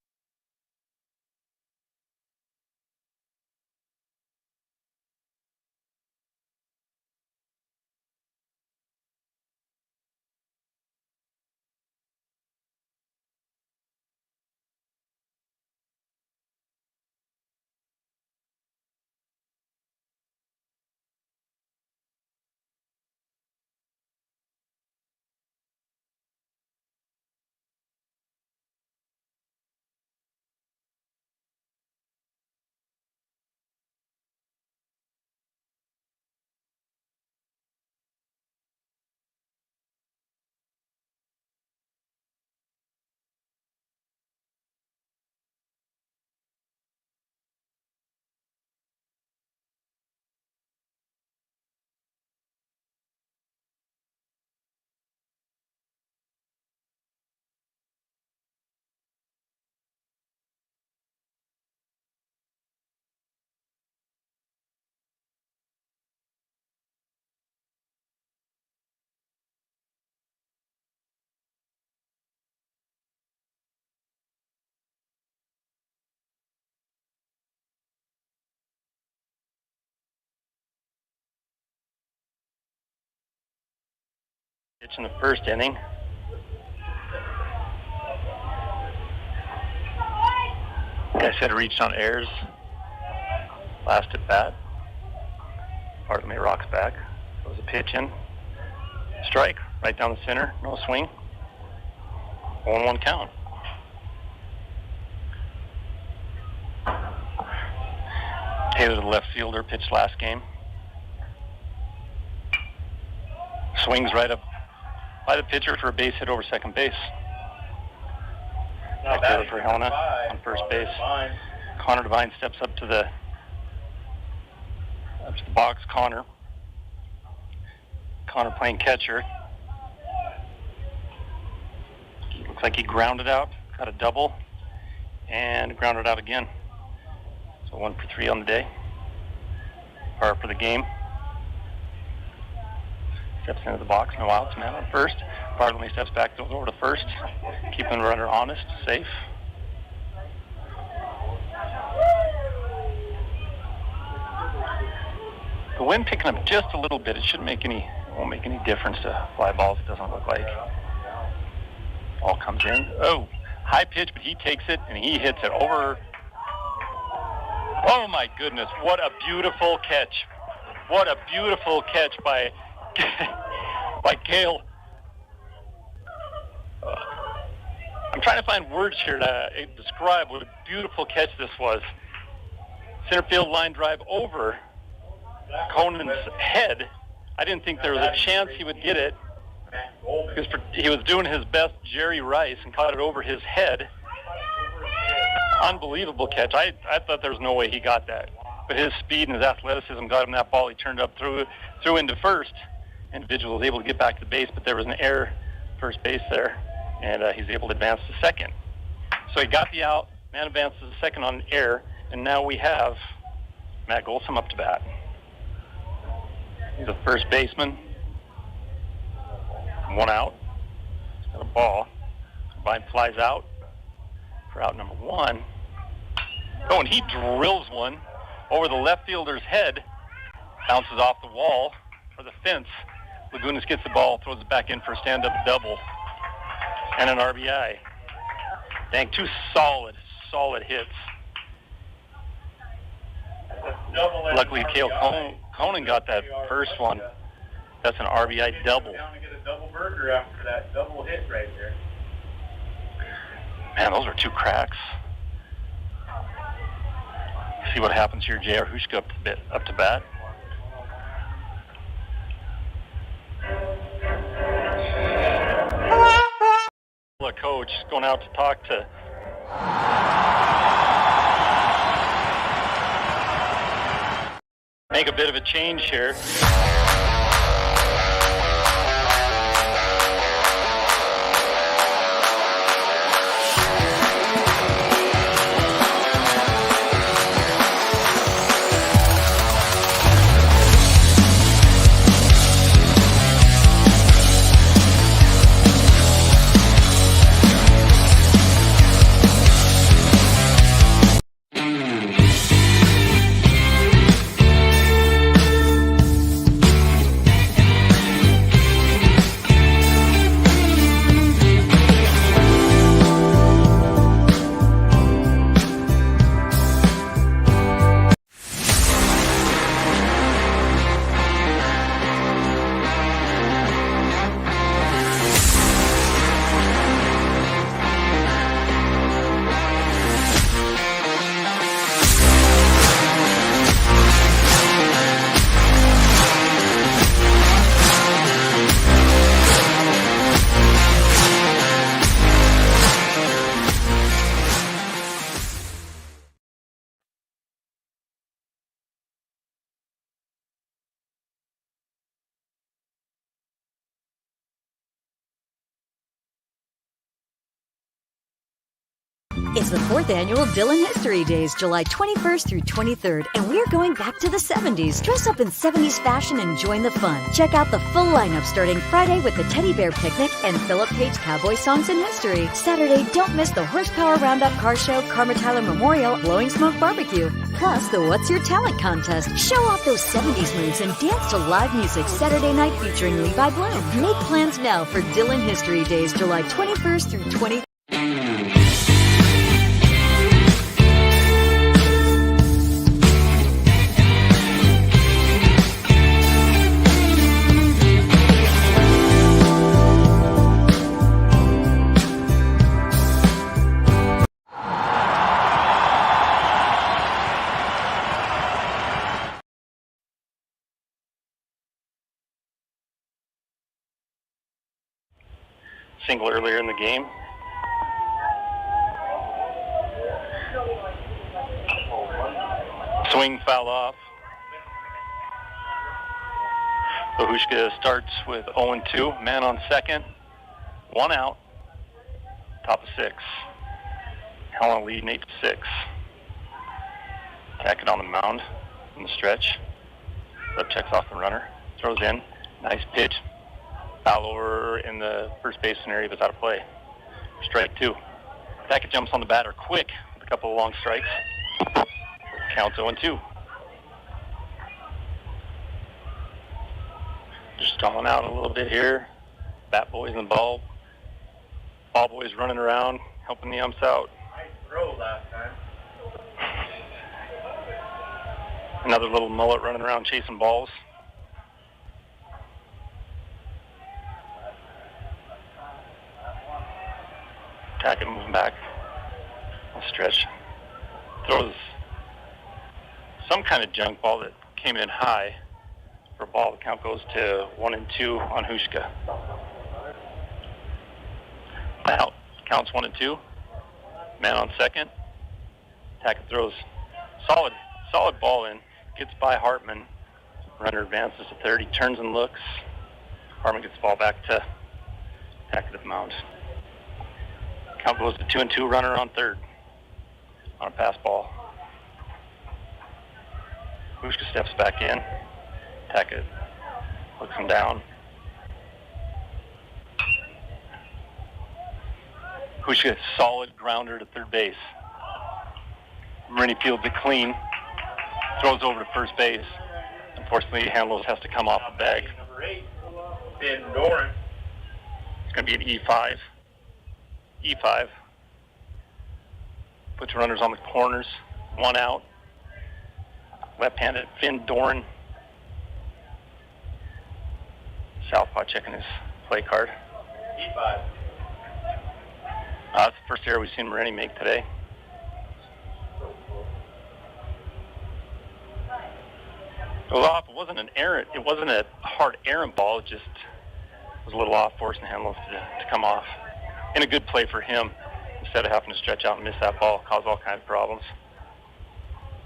[SPEAKER 1] Pitch in the first inning. Like I said, reached on airs. Last at bat. Pardon me, rocks back. It was a pitch in. Strike, right down the center. No swing. 1-1 count. Taylor, the left fielder, pitched last game. Swings right up by the pitcher for a base hit over second base. Back Taylor for Helena on first base. Connor Devine steps up to the box. Connor playing catcher. Looks like he grounded out, got a double, and grounded out again. So 1 for 3 on the day. Par for the game. Steps into the box, no outs, man on first. Bartlemy steps back, goes over to first, keeping the runner honest, safe. The wind picking up just a little bit. It won't make any difference to fly balls, it doesn't look like. Ball comes in. Oh, high pitch, but he takes it and he hits it over. Oh my goodness, what a beautiful catch. What a beautiful catch by Gale. I'm trying to find words here to describe what a beautiful catch this was. Center field line drive over Conan's head. I didn't think there was a chance he would get it because he was doing his best Jerry Rice and caught it over his head. Unbelievable catch. I thought there was no way he got that. But his speed and his athleticism got him that ball. He turned up, threw into first. Individual was able to get back to base, but there was an error first base there, and he's able to advance to second. So he got the out, man advances to second on an error, and now we have Matt Golsom up to bat. He's a first baseman. 1 out. He's got a ball. Vine flies out for out number 1. Oh, and he drills one over the left fielder's head. Bounces off the wall or the fence. Lagunas gets the ball, throws it back in for a stand-up double and an RBI. Dang, two solid hits. Luckily, Cale Conan got that first one. That's an RBI double.
[SPEAKER 2] Down to get a double burger after that double hit right there.
[SPEAKER 1] Man, those are two cracks. See what happens here. J.R. Hushka up to bat. The coach going out to talk to make a bit of a change here.
[SPEAKER 3] It's the 4th annual Dillon History Days, July 21st through 23rd, and we're going back to the 70s. Dress up in 70s fashion and join the fun. Check out the full lineup starting Friday with the Teddy Bear Picnic and Philip Page Cowboy Songs in History. Saturday, don't miss the Horsepower Roundup Car Show, Karma Tyler Memorial, Blowing Smoke Barbecue. Plus, the What's Your Talent contest. Show off those 70s moves and dance to live music Saturday night featuring Levi Bloom. Make plans now for Dillon History Days, July 21st through 23rd.
[SPEAKER 1] Single earlier in the game. Swing foul off. Lahushka starts with 0-2. Man on second. 1 out. Top of 6. Helena leading 8-6. Tackett on the mound in the stretch. Left checks off the runner. Throws in. Nice pitch. Foul over in the first baseman area, but it's out of play. Strike 2. Tackett jumps on the batter quick with a couple of long strikes. Counts 0-2. Just stalling out a little bit here. Bat boys and ball boys running around, helping the umps out.
[SPEAKER 2] Nice throw last time.
[SPEAKER 1] Another little mullet running around chasing balls. Tackett moving back. A stretch. Throws some kind of junk ball that came in high for a ball. The count goes to 1-2 on Hushka. Out. Counts 1-2. Man on second. Tackett throws solid ball in. Gets by Hartman. Runner advances to third. He turns and looks. Hartman gets the ball back to Tackett at the mound. Count goes to 2-2. Runner on third on a pass ball. Hushka steps back in. Tackett looks him down. Hushka solid grounder to third base. Marini fields it clean. Throws over to first base. And Unfortunately, Handlos has to come off the bag.
[SPEAKER 2] Number 8, Ben Doran.
[SPEAKER 1] It's going to be an E5. E5. Puts runners on the corners. 1 out. Left-handed Finn Doran. Southpaw checking his play card.
[SPEAKER 2] E5.
[SPEAKER 1] That's the first error we've seen Morini make today. It was off. It wasn't an errant. It wasn't a hard errant ball. It just was a little off, forcing Handlos to come off. In a good play for him, instead of having to stretch out and miss that ball, cause all kinds of problems.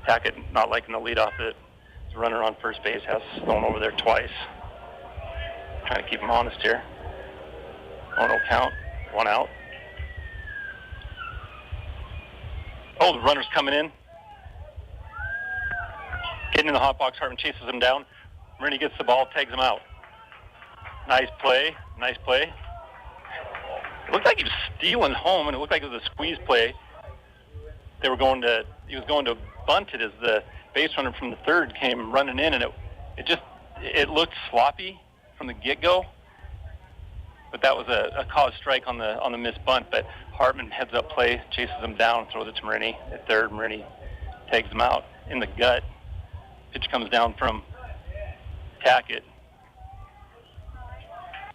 [SPEAKER 1] Tackett not liking the lead off it. The runner on first base has thrown over there twice. Trying to keep him honest here. 1-0 count. 1 out. Oh, the runner's coming in. Getting in the hot box, Hartman chases him down. Morini gets the ball, tags him out. Nice play, nice play. It looked like he was stealing home, and it looked like it was a squeeze play. He was going to bunt it as the base runner from the third came running in, and it looked sloppy from the get-go. But that was a cause strike on the missed bunt. But Hartman heads up play, chases him down, throws it to Morini at third. Morini tags him out in the gut. Pitch comes down from Tackett.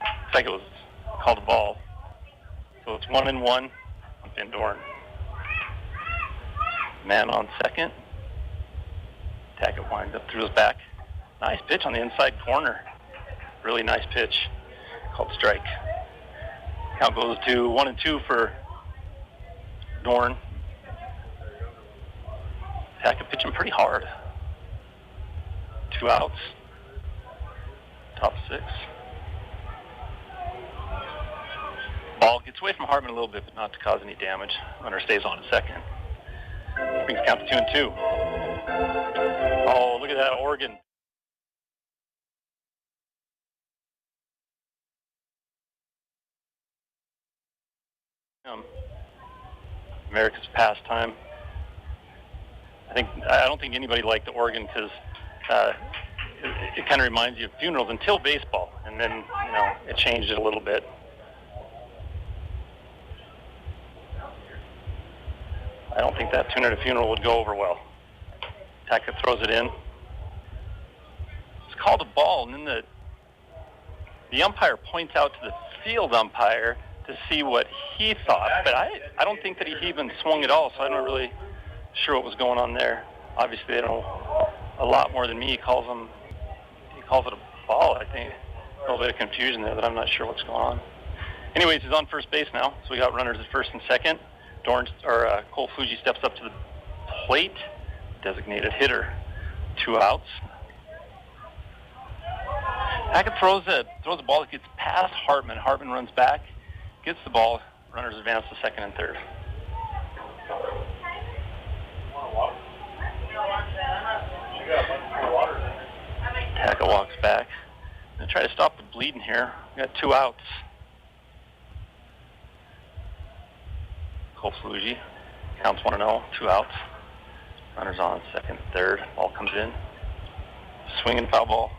[SPEAKER 1] Looks like it was called a ball. So it's 1-1 on Van Dorn. Man on second. Tackett winds up through his back. Nice pitch on the inside corner. Really nice pitch. Called strike. Count goes to 1-2 for Dorn. Tackett pitching pretty hard. 2 outs. Top 6. Ball gets away from Hartman a little bit, but not to cause any damage. Runner stays on at second. Brings count to 2-2. Oh, look at that Oregon. America's pastime. I don't think anybody liked the Oregon because it kind of reminds you of funerals until baseball, and then it changed it a little bit. I don't think that tune at a funeral would go over well. Tackett throws it in. It's called a ball, and then the umpire points out to the field umpire to see what he thought, but I don't think that he even swung at all, so I'm not really sure what was going on there. Obviously, they know a lot more than me. He calls it a ball, I think. A little bit of confusion there that I'm not sure what's going on. Anyways, he's on first base now, so we got runners at first and second. Cole Fuji steps up to the plate, designated hitter, 2 outs. Tackett throws a ball that gets past Hartman. Hartman runs back, gets the ball. Runners advance to second and third. Tackett walks back. Gonna try to stop the bleeding here. We got 2 outs. Cole Fuji counts 1-0, 2 outs. Runners on second, third. Ball comes in. Swinging foul ball.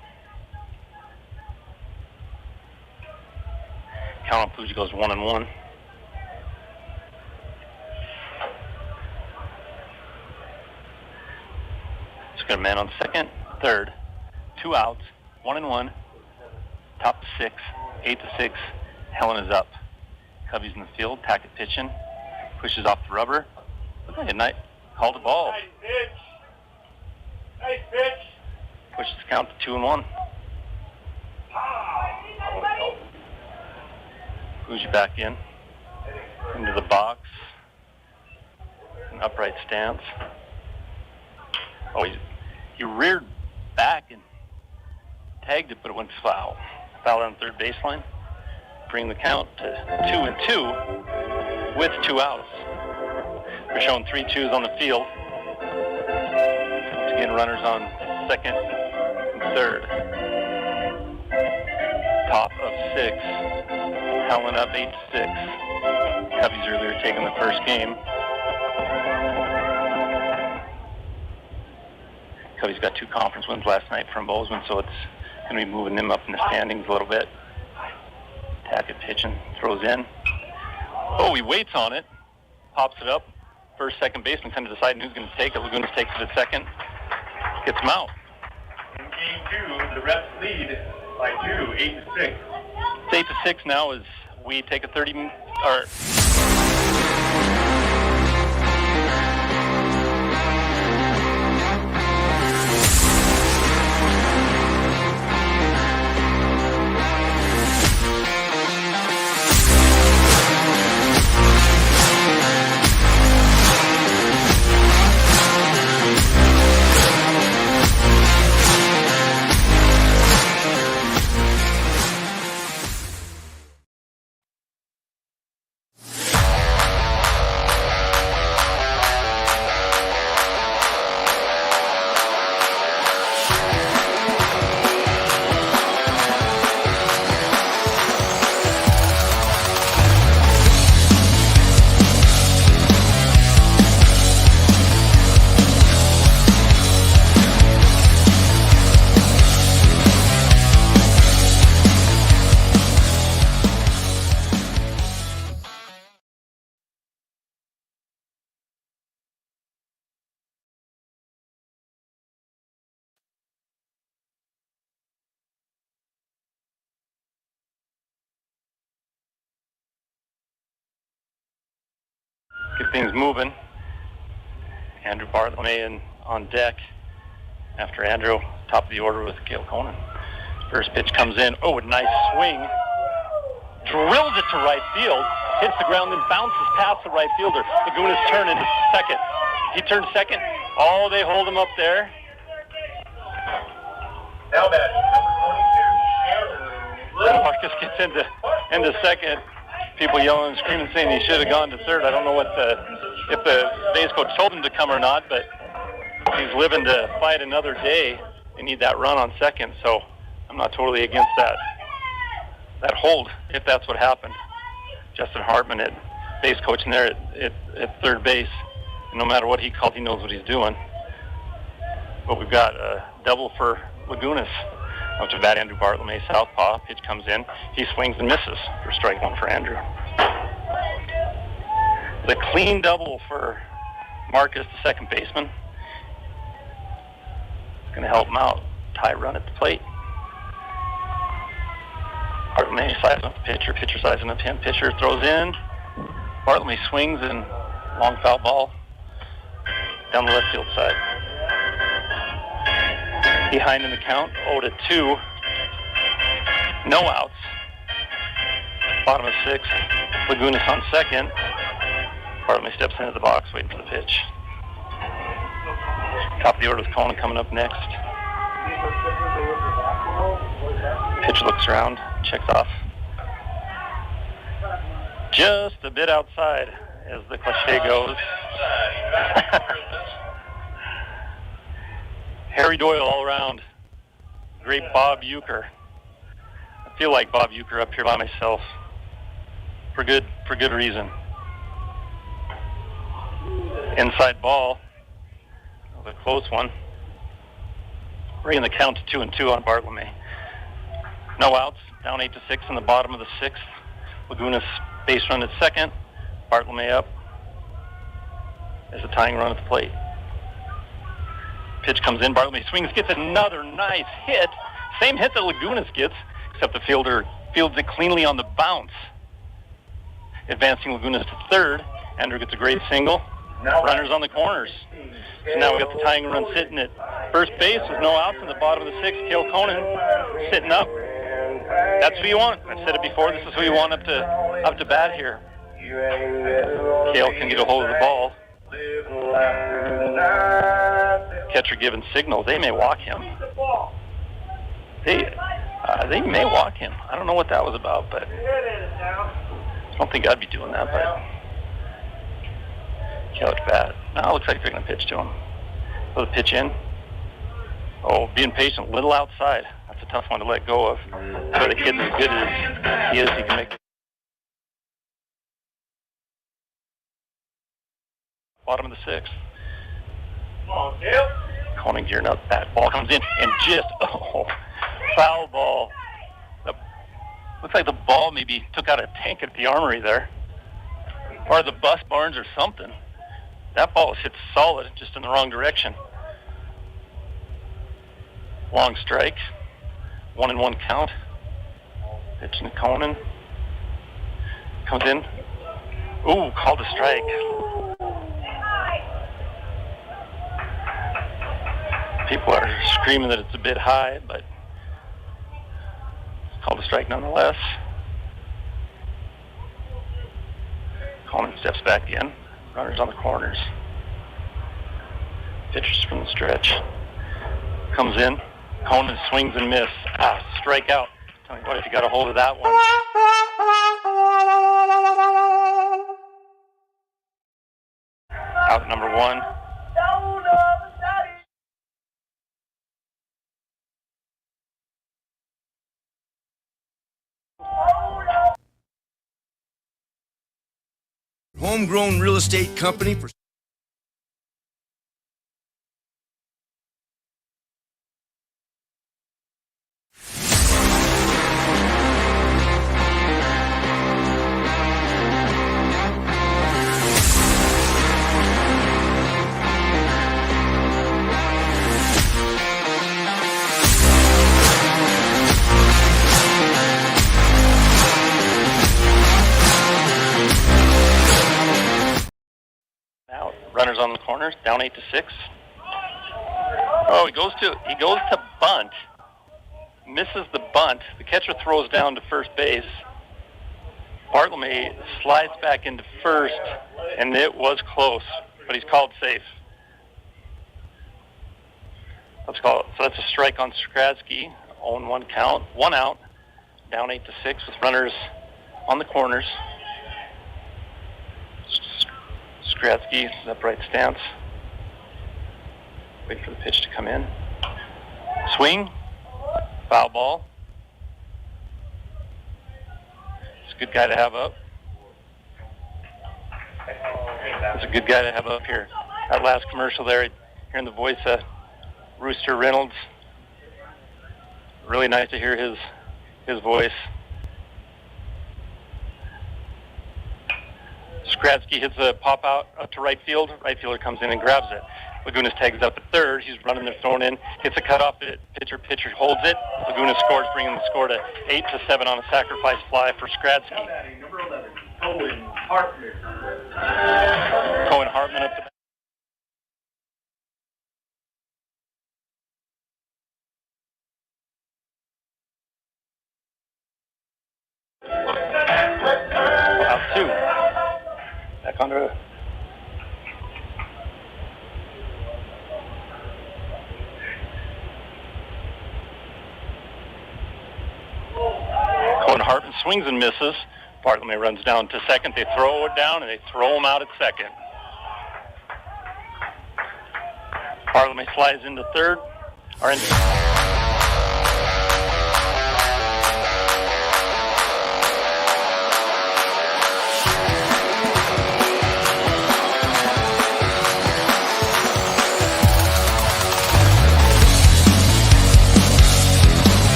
[SPEAKER 1] Count on Fuji goes 1-1. Just got a man on second, third. 2 outs, 1-1. Top 6, 8-6. Helena's up. Cubbies in the field. Tackett pitching. Pushes off the rubber. Looks like a nice called a ball.
[SPEAKER 2] Nice pitch. Nice pitch.
[SPEAKER 1] Pushes the count to 2-1. Fuji back in. Into the box. An upright stance. Oh, he reared back and tagged it, but it went foul. Foul on third baseline. Bring the count to 2-2 with 2 outs. We're showing 3-2s on the field. Once again, runners on second and third. Top of 6. Helena up 8-6. Cubbies earlier taking the first game. out he's got 2 conference wins last night from Bozeman, so it's going to be moving them up in the standings a little bit. Tackett pitching, throws in. Oh, he waits on it, pops it up. First, second baseman kind of deciding who's going to take it. Lagunas takes it at second, gets him out.
[SPEAKER 2] In game 2, the refs lead by 2, 8-6.
[SPEAKER 1] It's 8-6 now as we take a 30 or. Get things moving. Andrew Bartlome on deck after Andrew, top of the order with Cale Conan. First pitch comes in. Oh, a nice swing. Drills it to right field. Hits the ground, then bounces past the right fielder. Lagunas turn into second. He turns second. Oh, they hold him up there.
[SPEAKER 2] Now batting, number 22, Andrew.
[SPEAKER 1] Marcus gets into second. People yelling and screaming, saying he should have gone to third. I don't know if the base coach told him to come or not, but he's living to fight another day. They need that run on second, so I'm not totally against that hold, if that's what happened. Justin Hartman, base coach in there at third base. And no matter what he called, he knows what he's doing. But we've got a double for Lagunas. Up to bat, Andrew Bartlome, southpaw. Pitch comes in. He swings and misses for strike one for Andrew. The clean double for Marcus, the second baseman. Going to help him out. Tie run at the plate. Bartlome sizing up the pitcher. Pitcher sizing up him. Pitcher throws in. Bartlome swings and long foul ball down the left field side. Behind in the count, 0-2. No outs. Bottom of 6. Lagunas on second. Bartlome steps into the box, waiting for the pitch. Top of the order with Conan coming up next. Pitcher looks around, checks off. Just a bit outside, as the cliche goes. Harry Doyle all around. Great Bob Euchre. I feel like Bob Euchre up here by myself. For good reason. Inside ball. That was a close one. Bringing the count to 2-2 on Bartlome. No outs. Down 8-6 in the bottom of the 6th. Lagunas base run at second. Bartlome up. There's a tying run at the plate. Pitch comes in, Bartlome swings, gets another nice hit. Same hit that Lagunas gets, except the fielder fields it cleanly on the bounce. Advancing Lagunas to third. Andrew gets a great single. Runners on the corners. So now we got the tying run sitting at first base with no outs in the bottom of the 6th. Cale Conan sitting up. That's who you want. I've said it before. This is who you want up to bat here. Cale can get a hold of the ball. Catcher giving signals. They may walk him. They may walk him. I don't know what that was about, but I don't think I'd be doing that. But Cale at bat. Now it looks like they're going to pitch to him. So the pitch in. Oh, being patient, a little outside. That's a tough one to let go of. But the kid's as good as he is, he can make it. Bottom of the 6th. Conan gearing up. That ball comes in and just, foul ball. Looks like the ball maybe took out a tank at the armory there. Or the bus barns or something. That ball was hit solid, just in the wrong direction. Long strike. 1-1 count. Pitching to Conan. Comes in. Ooh, called a strike. People are screaming that it's a bit high, but it's called a strike nonetheless. Conan steps back in. Runners on the corners. Pitchers from the stretch. Comes in. Conan swings and miss. Strikeout. Tell me what, if you got a hold of that one. Out number 1.
[SPEAKER 6] Homegrown real estate company for
[SPEAKER 1] Out. Runners on the corners. Down 8-6. Oh, he goes to bunt. Misses the bunt. The catcher throws down to first base. Bartlemy slides back into first, and it was close, but he's called safe. Let's call it. So that's a strike on Skradsky. 0-1 count. 1 out. Down 8-6 with runners on the corners. Skradsky, upright stance. Wait for the pitch to come in. Swing. Foul ball. It's a good guy to have up. It's a good guy to have up here. That last commercial there, hearing the voice of Rooster Reynolds. Really nice to hear his voice. Skradsky hits a pop out to right field. Right fielder comes in and grabs it. Lagunas tags up at third. He's running there, thrown in. Hits a cutoff. Pitcher holds it. Laguna scores, bringing the score to 8-7 on a sacrifice fly for Skradsky.
[SPEAKER 2] Number 11, Cohen Hartman.
[SPEAKER 1] Cohen Hartman up to out 2. Back under. Cohen Hartman swings and misses. Bartlemy runs down to second. They throw it down, and they throw him out at second. Bartlemy slides into third. Or into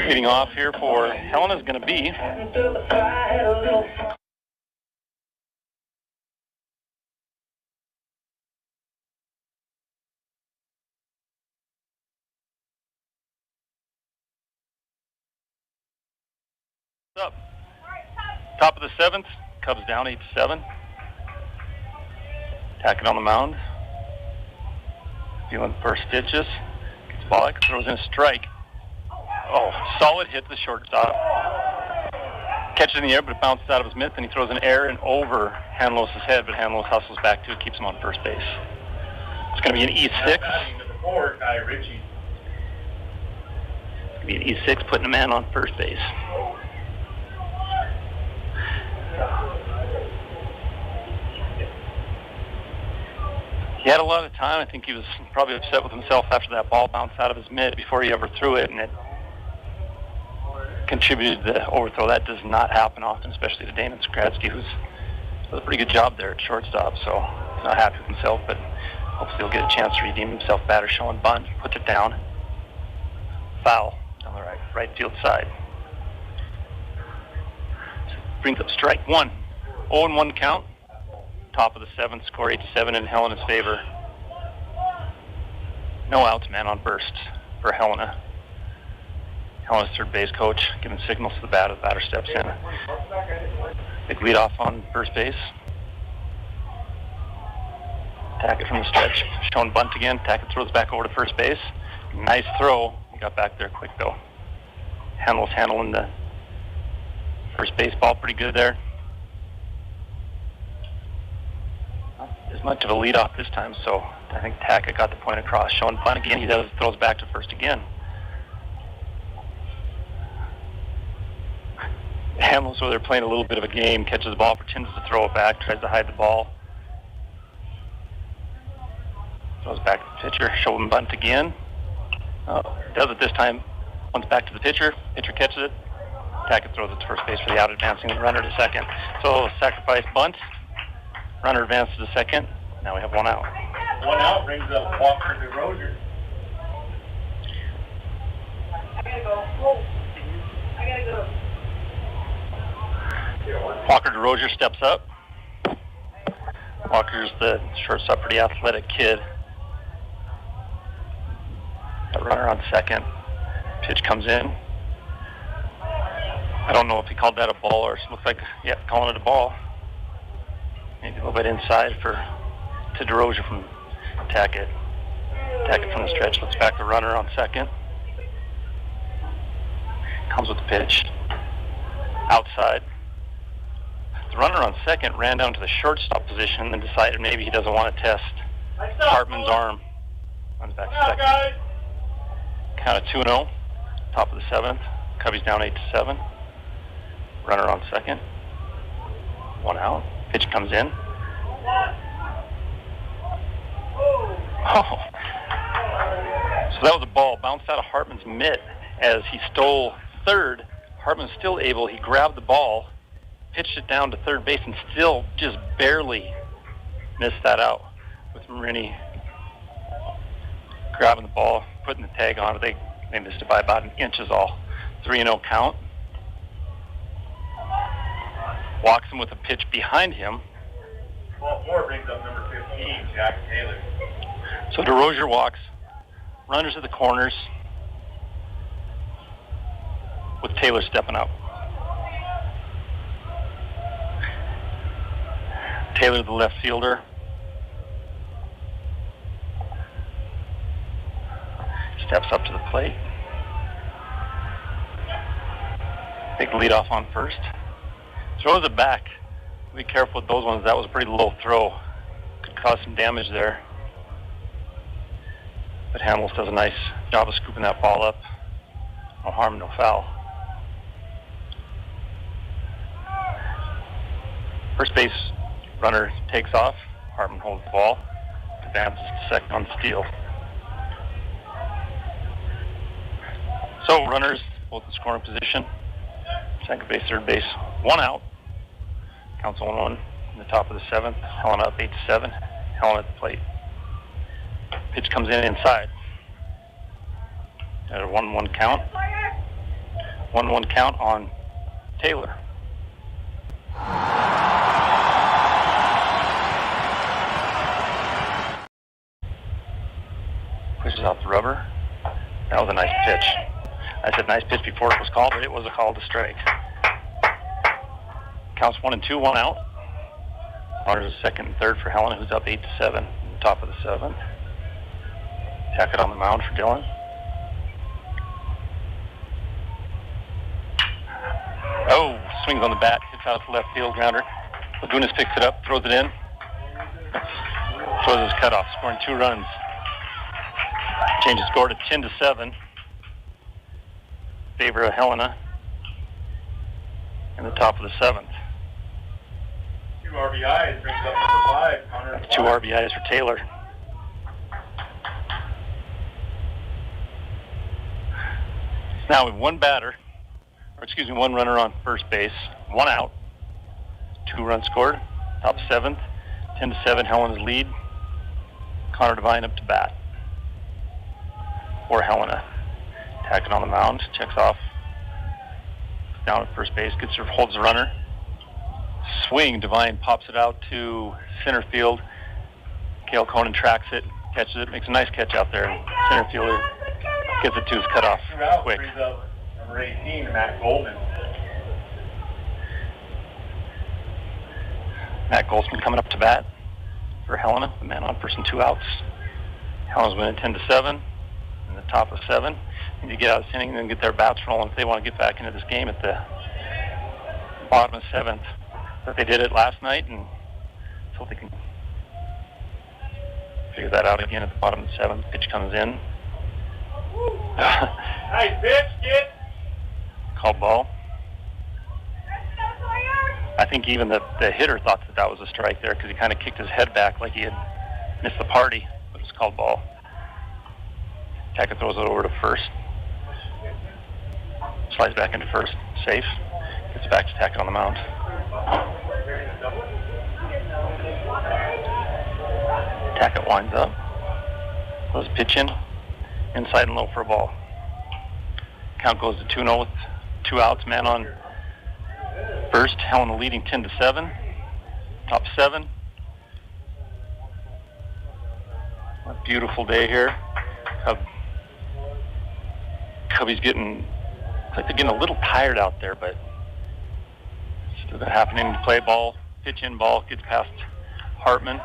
[SPEAKER 1] Leading off here for Helena is going to be up. Top of the 7th, Cubs down 8-7. Tacking on the mound. Feeling first pitches. Gets the ball back, throws in a strike. Oh, solid hit to the shortstop. Catches it in the air, but it bounces out of his mitt, and he throws an error and over Hanlos' head, but Hanlos hustles back to it, keeps him on first base. It's going to be an E6. It's going to be an E6, putting a man on first base. He had a lot of time. I think he was probably upset with himself after that ball bounced out of his mitt before he ever threw it, and it contributed to the overthrow. That does not happen often, especially to Damon Skradsky, who's does a pretty good job there at shortstop, so he's not happy with himself, but hopefully he'll get a chance to redeem himself. Batter showing bunt, puts it down. Foul on the right field side. Brings up strike one. 0-1 count. Top of the 7th, score 8-7 in Helena's favor. No outs, man on first for Helena. Helena's third base coach giving signals to the batter. The batter steps in. Big lead off on first base. Tackett from the stretch. Showing bunt again. Tackett throws back over to first base. Nice throw. He got back there quick though. Handel's handling the first base ball pretty good there. Not as much of a lead off this time, so I think Tackett got the point across. Showing bunt again. He throws back to first again. Handel's where they're playing a little bit of a game, catches the ball, pretends to throw it back, tries to hide the ball. Throws back to the pitcher, showing bunt again. Does it this time. Once back to the pitcher. Pitcher catches it. Tackett throws it to first base for the out, advancing the runner to second. So sacrifice bunt. Runner advances to second. Now we have one out.
[SPEAKER 2] One out brings up Walker DeRozier.
[SPEAKER 5] I gotta go.
[SPEAKER 1] Walker DeRozier steps up. Walker's the shortstop, pretty athletic kid. That runner on second. Pitch comes in. I don't know if he called that a ball or it looks like, yeah, calling it a ball. Maybe a little bit inside to DeRozier from Tackett. Tackett from the stretch, looks back the runner on second. Comes with the pitch. Outside. The runner on second ran down to the shortstop position and decided maybe he doesn't want to test Hartman's arm. Runs back to second. Count of 2-0. Top of the 7th. Cubbies down 8-7. Runner on second. One out. Pitch comes in. Oh. So that was a ball. Bounced out of Hartman's mitt as he stole third. Hartman's still able. He grabbed the ball, pitched it down to third base, and still just barely missed that out with Marini grabbing the ball, putting the tag on it. They missed it by about an inch is all. 3-0 count. Walks him with a pitch behind him.
[SPEAKER 2] Well, 4 brings up number 15, Jack Taylor.
[SPEAKER 1] So DeRozier walks, runners at the corners, with Taylor stepping up. Taylor, the left fielder. Steps up to the plate. Big lead off on first. Throws it back. Be careful with those ones. That was a pretty low throw. Could cause some damage there. But Hamels does a nice job of scooping that ball up. No harm, no foul. First base runner takes off. Hartman holds the ball. Advances to second on steal. So runners both in scoring position. Second base, third base, one out. Counts 1-1 in the top of the 7th. Helena up 8-7. Helena at the plate. Pitch comes in inside. At a 1-1 count. 1-1 count on Taylor. Pushes out the rubber. That was a nice pitch. I said nice pitch before it was called, but it was a call to strike. Counts 1-2, 1 out. Runners a second and third for Helena, who's up 8-7, top of the seventh. Tackett on the mound for Dillon. Oh, swings on the bat, hits out to left field grounder. Lagunas picks it up, throws it in. Throws his cutoff, scoring 2 runs. Changes score to 10-7. Favor of Helena in the top of the seventh.
[SPEAKER 2] 2 RBIs brings up number 5, Connor.
[SPEAKER 1] That's 2 RBIs for Taylor. Now we have one runner on first base, 1 out, 2 runs scored, top 7th, 10-7, Helena's lead. Connor Devine up to bat for Helena. Tackett on the mound, checks off, down at first base, holds the runner. Swing, Devine pops it out to center field. Cale Conan tracks it, catches it, makes a nice catch out there. Center fielder gets it to his cutoff quick.
[SPEAKER 2] Brings up number 18, Matt Goldman.
[SPEAKER 1] Matt Goldsman coming up to bat for Helena, the man on first and 2 outs. Helena's winning 10-7 in the top of 7. Need to get out of this inning and then get their bats rolling if they want to get back into this game at the bottom of 7th. But they did it last night, and so they can figure that out again at the bottom of the 7th. Pitch comes in.
[SPEAKER 2] Nice pitch, kid.
[SPEAKER 1] Called ball. I think even the hitter thought that was a strike there because he kind of kicked his head back like he had missed the party, but it's called ball. Tackett throws it over to first. Slides back into first, safe. Gets back to Tackett on the mound. Tackett winds up. Throws a pitch in. Inside and low for a ball. Count goes to 2-0 with 2 outs. Man on first. Helena leading 10-7. Top 7. A beautiful day here. Cubbies looks like they're getting a little tired out there, but still happening to play ball, pitch in ball, gets past Hartman.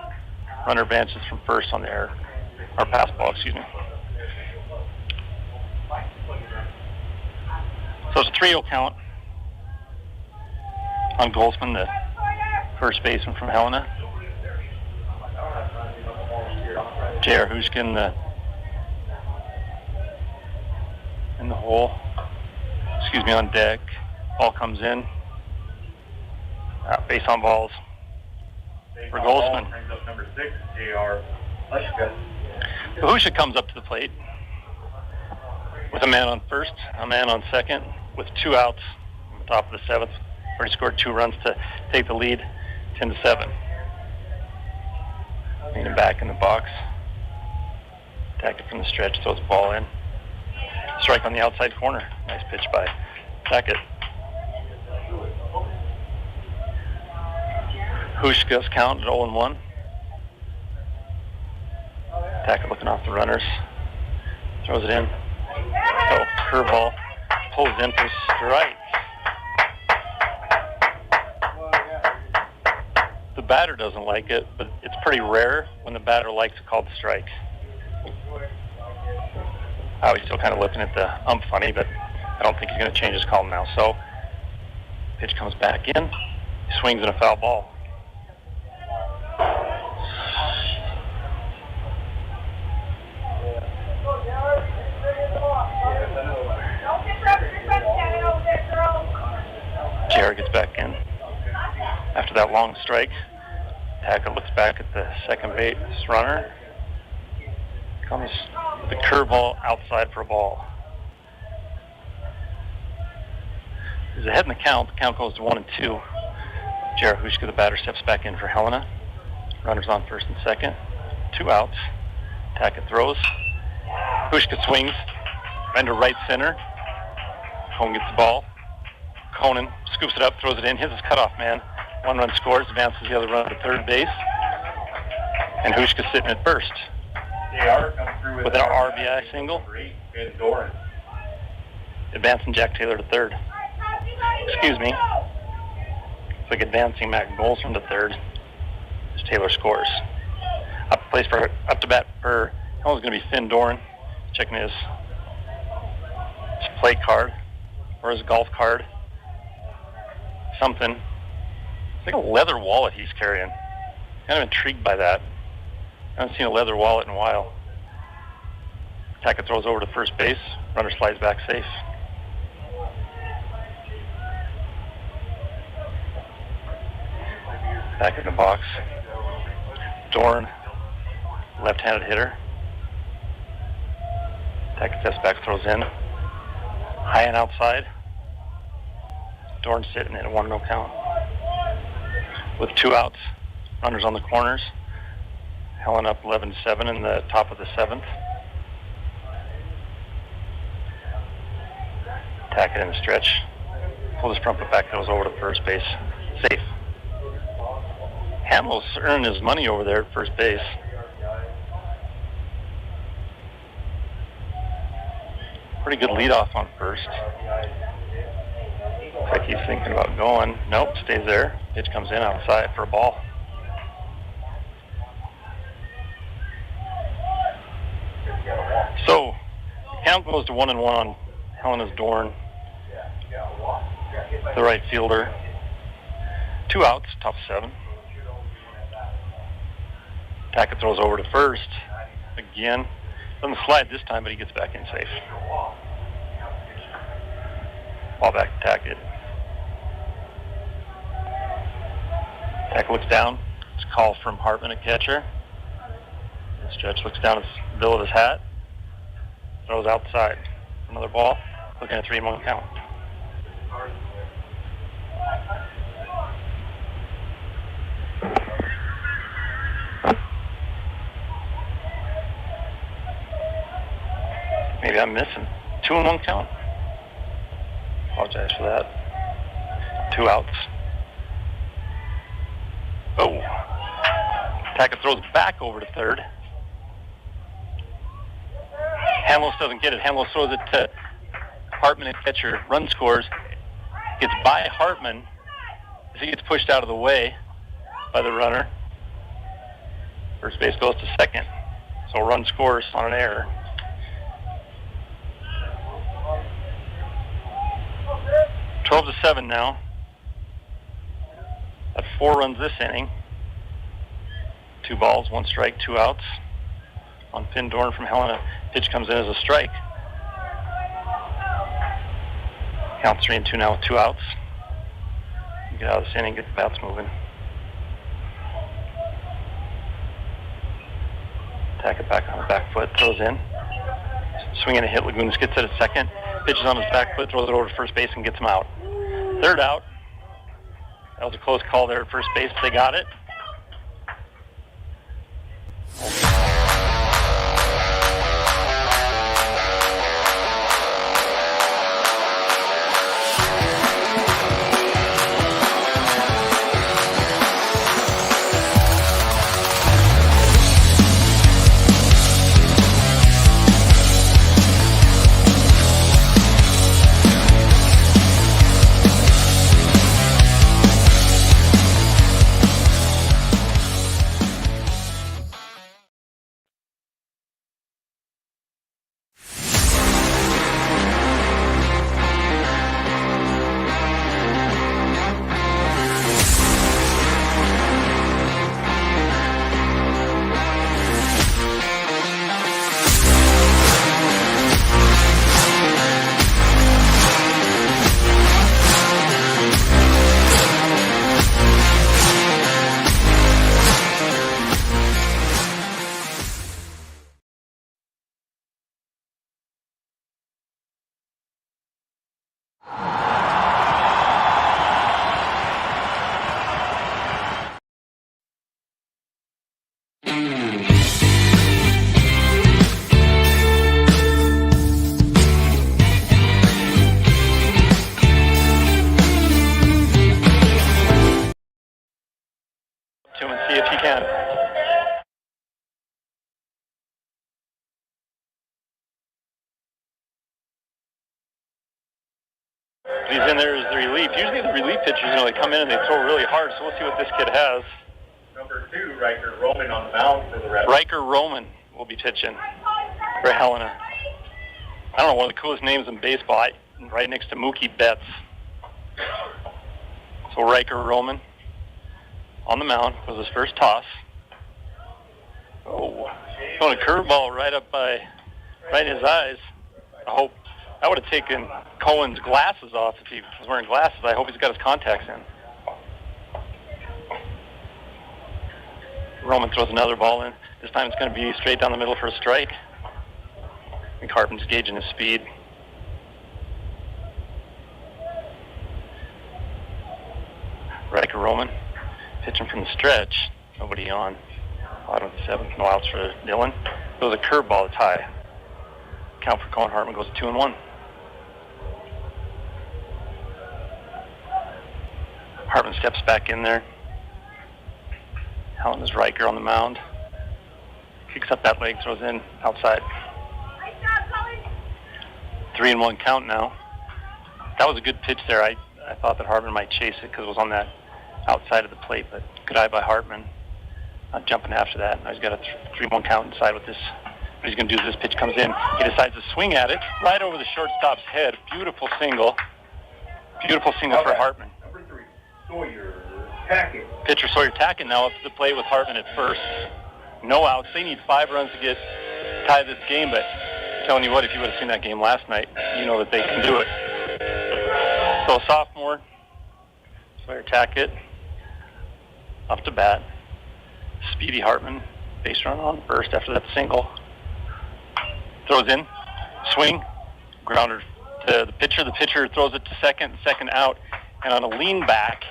[SPEAKER 1] Runner advances from first on the air, or pass ball, excuse me. So it's a 3-0 count on Goldsman, the first baseman from Helena. J.R. Hushkin in the hole. On deck. Ball comes in. Base on balls for Goldsman.
[SPEAKER 2] Brings up number 6, J.R.
[SPEAKER 1] Hushkin comes up to the plate with a man on first, a man on second, with 2 outs on the top of the 7th. Already scored 2 runs to take the lead, 10-7. Leaning back in the box. Tackett from the stretch, throws the ball in. Strike on the outside corner. Nice pitch by Tackett. Hushka's count at 0-1. Tackett looking off the runners. Throws it in. So, curveball. Pulls in for strike. The batter doesn't like it, but it's pretty rare when the batter likes a called strike. He's still kind of looking at the ump funny, but I don't think he's going to change his call now. So, pitch comes back in. He swings in a foul ball. Jared gets back in. After that long strike, Tackett looks back at the second base runner. Comes the curveball outside for a ball. He's ahead in the count. The count goes to 1-2. Jared Hushka, the batter, steps back in for Helena. Runners on first and second. 2 outs. Tackett throws. Hushka swings. Into right center. Cohen gets the ball. Conan scoops it up, throws it in, hits his cutoff man. 1 run scores, advances the other run to third base. And Hushka's sitting at first.
[SPEAKER 2] JR comes through
[SPEAKER 1] with an RBI single.
[SPEAKER 2] And Doran.
[SPEAKER 1] Advancing Jack Taylor to third. Excuse me. It's like advancing Mac Golson to third as Taylor scores. Up to bat for Helena's going to be Finn Doran. Checking his play card or his golf card. Something. It's like a leather wallet he's carrying. Kind of intrigued by that. I haven't seen a leather wallet in a while. Tackett throws over to first base. Runner slides back safe. Back in the box. Dorn, left-handed hitter. Tackett steps back, throws in. High and outside. Dorn sitting at a 1-0 count. With 2 outs. Runners on the corners. Helen up 11-7 in the top of the 7th. Tackett in the stretch. Pulls his front foot back, goes over to first base. Safe. Hamill's earning his money over there at first base. Pretty good leadoff on first. Looks like he's thinking about going. Nope, stays there. Pitch comes in outside for a ball. So, the count goes to 1-1 on Helena's Dorn, the right fielder. 2 outs, top 7. Tackett throws over to first. Again. Doesn't slide this time, but he gets back in safe. Ball back to Tackett. Tackett looks down. It's a call from Hartman, a catcher. The stretch looks down at the bill of his hat. Throws outside. Another ball. Looking at 3-1 count. Maybe I'm missing. 2-1 count. Apologize for that. 2 outs. Oh. Tackett throws back over to third. Hamels doesn't get it. Hamels throws it to Hartman at catcher. Run scores. Gets by Hartman as he gets pushed out of the way by the runner. First base goes to second. So run scores on an error. 12-7 now. At 4 runs this inning. 2 balls, 1 strike, 2 outs. On Finn Dorn from Helena. Pitch comes in as a strike. Count 3-2 now with 2 outs. Get out of this inning, get the bats moving. Tackett back on the back foot, throws in. Swinging a hit, Lagunas gets it at second. Pitches on his back foot, throws it over to first base and gets him out. 3rd out. That was a close call there at first base. They got it. then there's the relief. Usually the relief pitchers, they come in and they throw really hard, so we'll see what this kid has.
[SPEAKER 2] Number 2, Riker Roman on the mound for the Red.
[SPEAKER 1] Riker Roman will be pitching for Helena. I don't know, one of the coolest names in baseball, right next to Mookie Betts. So Riker Roman on the mound was his first toss. Oh, throwing a curveball right in his eyes. I hope that would have taken Cohen's glasses off if he was wearing glasses. I hope he's got his contacts in. Roman throws another ball in. This time it's going to be straight down the middle for a strike. I think Hartman's gauging his speed. Riker Roman pitching from the stretch. Nobody on. Bottom of the 7th. No outs for Dillon. Throws a curveball that's high. Count for Cohen. Hartman goes 2-1. Hartman steps back in there. Helena's Riker on the mound. Kicks up that leg, throws in outside. 3-1 count now. That was a good pitch there. I thought that Hartman might chase it because it was on that outside of the plate, but good eye by Hartman. Not jumping after that. Now he's got a 3-1 count inside with this. What he's going to do is this pitch comes in. He decides to swing at it right over the shortstop's head. Beautiful single. Beautiful single for Hartman.
[SPEAKER 2] Number 3, Sawyer Tackett.
[SPEAKER 1] Pitcher Sawyer Tackett now up to the plate with Hartman at first. No outs. They need 5 runs to tie this game, but I'm telling you what, if you would have seen that game last night, you know that they can do it. So sophomore, Sawyer Tackett, up to bat. Speedy Hartman, base run on first after that single. Throws in, swing, grounder to the pitcher. The pitcher throws it to second out, and on a lean back,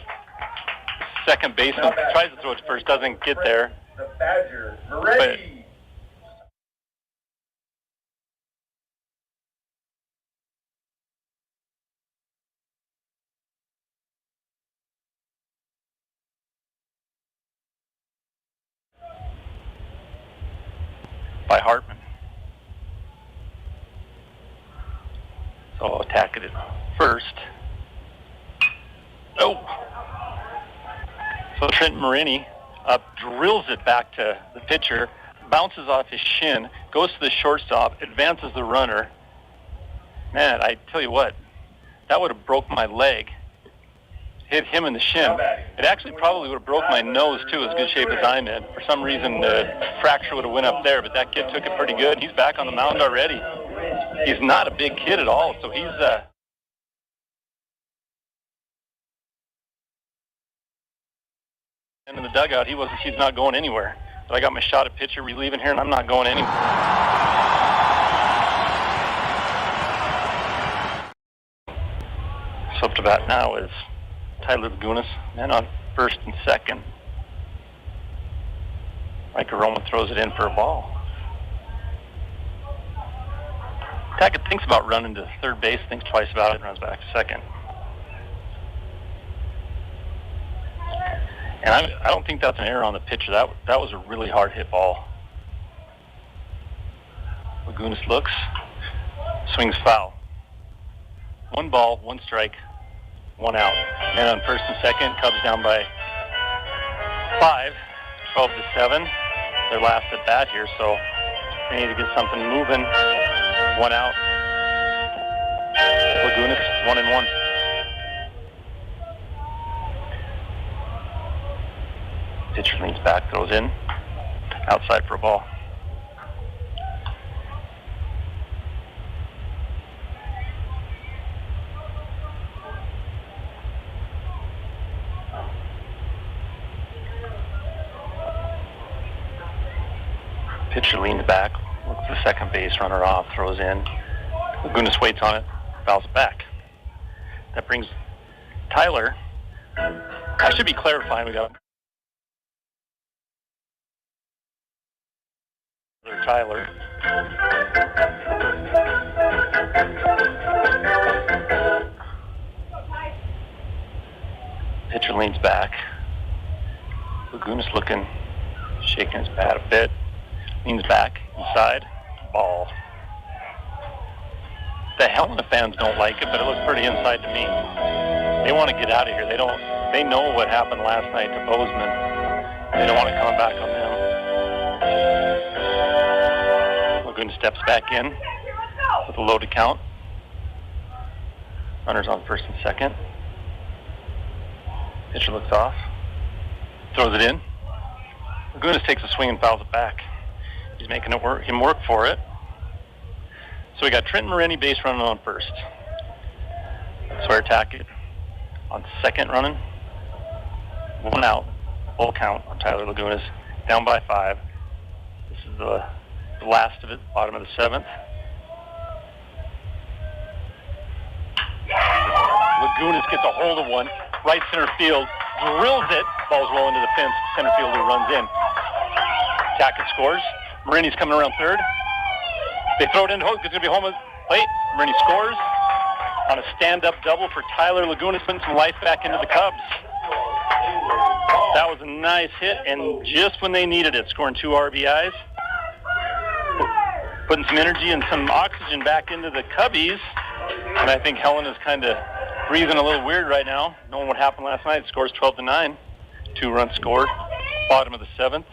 [SPEAKER 1] second baseman tries to throw it to first, doesn't get there.
[SPEAKER 2] The Badger, Moretti.
[SPEAKER 1] By Hartman. So attack it at first. Oh! So Trent Morini drills it back to the pitcher, bounces off his shin, goes to the shortstop, advances the runner. Man, I tell you what, that would have broke my leg. Hit him in the shin. It actually probably would have broke my nose too, as good shape as I'm in. For some reason, the fracture would have went up there, but that kid took it pretty good. He's back on the mound already. He's not a big kid at all, so he's and in the dugout, he's not going anywhere. But I got my shot at pitcher relieving here, and I'm not going anywhere. So up to bat now is Tyler Lagunas, man on first and second. Riker Roman throws it in for a ball. Tackett thinks about running to third base, thinks twice about it, and runs back to second. And I don't think that's an error on the pitcher. That was a really hard hit ball. Lagunas looks, swings foul. 1 ball, 1 strike, 1 out. And on first and second, Cubs down by 5, 12-7. Their last at bat here, so they need to get something moving. 1 out. Lagunas 1-1. Pitcher leans back, throws in, outside for a ball. Pitcher leans back, looks the second base runner off, throws in. Lagunas waits on it, fouls it back. That brings Tyler. I should be clarifying, we got Tyler. Pitcher leans back. Lagunas looking, shaking his bat a bit. Leans back, inside, ball. The Helena fans don't like it, but it looks pretty inside to me. They want to get out of here. They know what happened last night to Bozeman. They don't want to come back on them. Laguna steps back in with a loaded count. Runners on first and second. Pitcher looks off. Throws it in. Laguna takes a swing and fouls it back. He's making him work for it. So we got Trenton Morini base running on first. Sawyer Tackett on second running. 1 out. Full count on Tyler Lagunas. Down by 5. This is the last of it, bottom of the 7th. Lagunas gets a hold of one. Right center field. Drills it. Ball's rolling to the fence. Center fielder runs in. Tackett scores. Marini's coming around third. They throw it into home. It's going to be home at plate. Marini scores on a stand-up double for Tyler Laguna, putting some life back into the Cubs. That was a nice hit, and just when they needed it, scoring 2 RBIs, putting some energy and some oxygen back into the Cubbies. And I think Helena's kind of breathing a little weird right now, knowing what happened last night. Scores 12-9. 2 runs scored. Bottom of the 7th.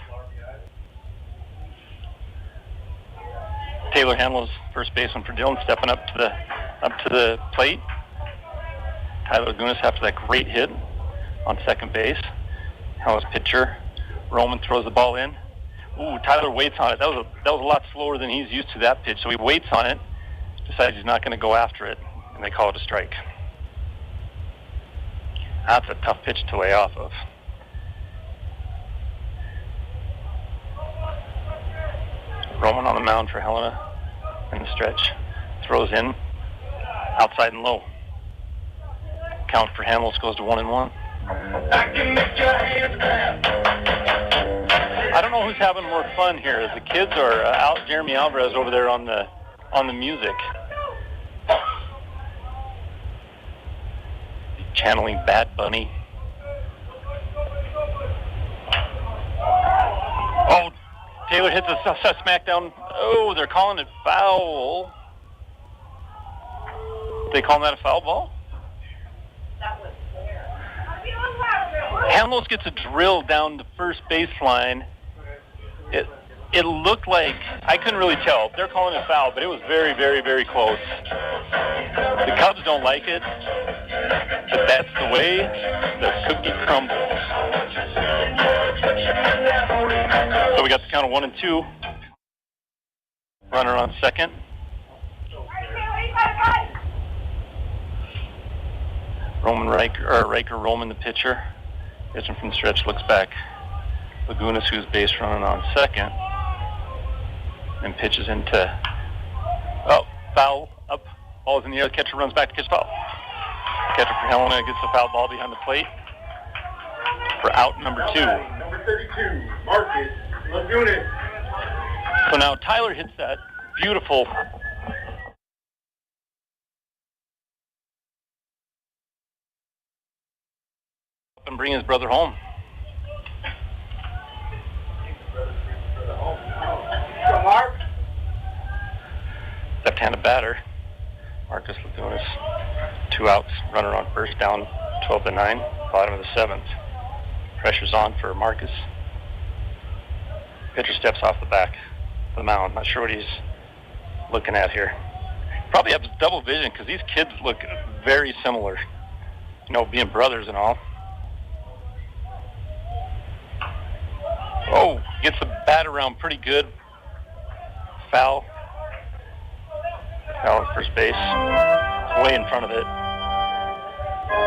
[SPEAKER 1] Taylor Hanlon's first baseman for Dillon, stepping up to the plate. Tyler Lagunas after that great hit on second base. Hanlon's pitcher Roman throws the ball in. Ooh, Tyler waits on it. That was a lot slower than he's used to that pitch. So he waits on it, decides he's not going to go after it, and they call it a strike. That's a tough pitch to lay off of. Roman on the mound for Helena in the stretch. Throws in, outside and low. Count for Hamels goes to 1-1. I don't know who's having more fun here, the kids or Jeremy Alvarez over there on the music. Channeling Bad Bunny. Oh, Taylor hits a smackdown. Oh, they're calling it foul. They calling that a foul ball? Hamels gets a drill down the first baseline. It looked like, I couldn't really tell. They're calling it foul, but it was very, very, very close. The Cubs don't like it, but that's the way the cookie crumbles. So we got the count of 1-2. Runner on second. Riker Roman, the pitcher. Pitching from the stretch, looks back. Lagunas, who's base running on second, and pitches into, foul, up, ball's in the air, the catcher runs back to catch foul. Catcher for Helena gets the foul ball behind the plate for out number 2.
[SPEAKER 2] Number 32, Marcus Lagunas.
[SPEAKER 1] So now Tyler hits that beautiful and bring his brother home.
[SPEAKER 2] Mark.
[SPEAKER 1] Left-handed batter, Marcus Lagunas. 2 outs, runner on first, down 12-9, bottom of the 7th. Pressure's on for Marcus. Pitcher steps off the back of the mound. Not sure what he's looking at here. Probably has double vision because these kids look very similar. Being brothers and all. Oh, gets the bat around pretty good. Foul. Foul at first base. Way in front of it.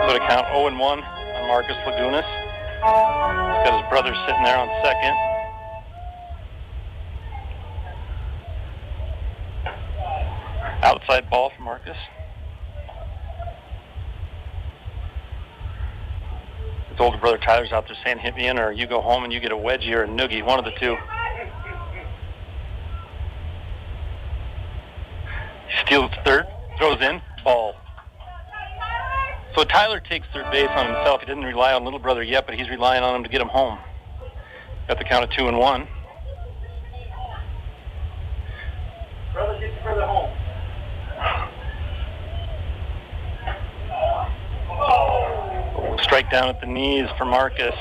[SPEAKER 1] So to count 0-1 on Marcus Lagunas. He's got his brother sitting there on second. Outside ball for Marcus. His older brother Tyler's out there saying, hit me in, or you go home and you get a wedgie or a noogie, one of the two. He steals third, throws in, ball. So Tyler takes third base on himself. He didn't rely on little brother yet, but he's relying on him to get him home. Got the count of 2-1.
[SPEAKER 2] Brother, get your brother home.
[SPEAKER 1] Strike down at the knees for Marcus.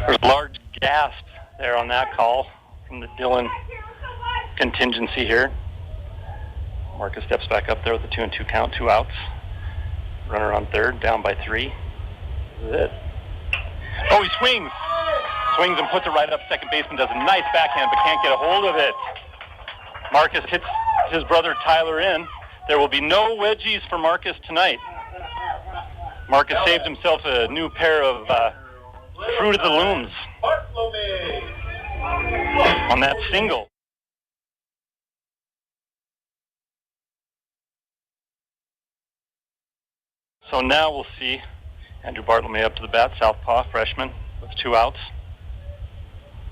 [SPEAKER 1] There's a large gasp there on that call from the Dillon contingency here. Marcus steps back up there with a 2-2 count, 2 outs. Runner on third, down by 3. This is it. Oh, he swings. Swings and puts it right up. Second baseman does a nice backhand, but can't get a hold of it. Marcus hits his brother Tyler in. There will be no wedgies for Marcus tonight. Marcus saved himself a new pair of Fruit of the Looms on that single. So now we'll see Andrew Bartlome up to the bat, southpaw, freshman, with 2 outs.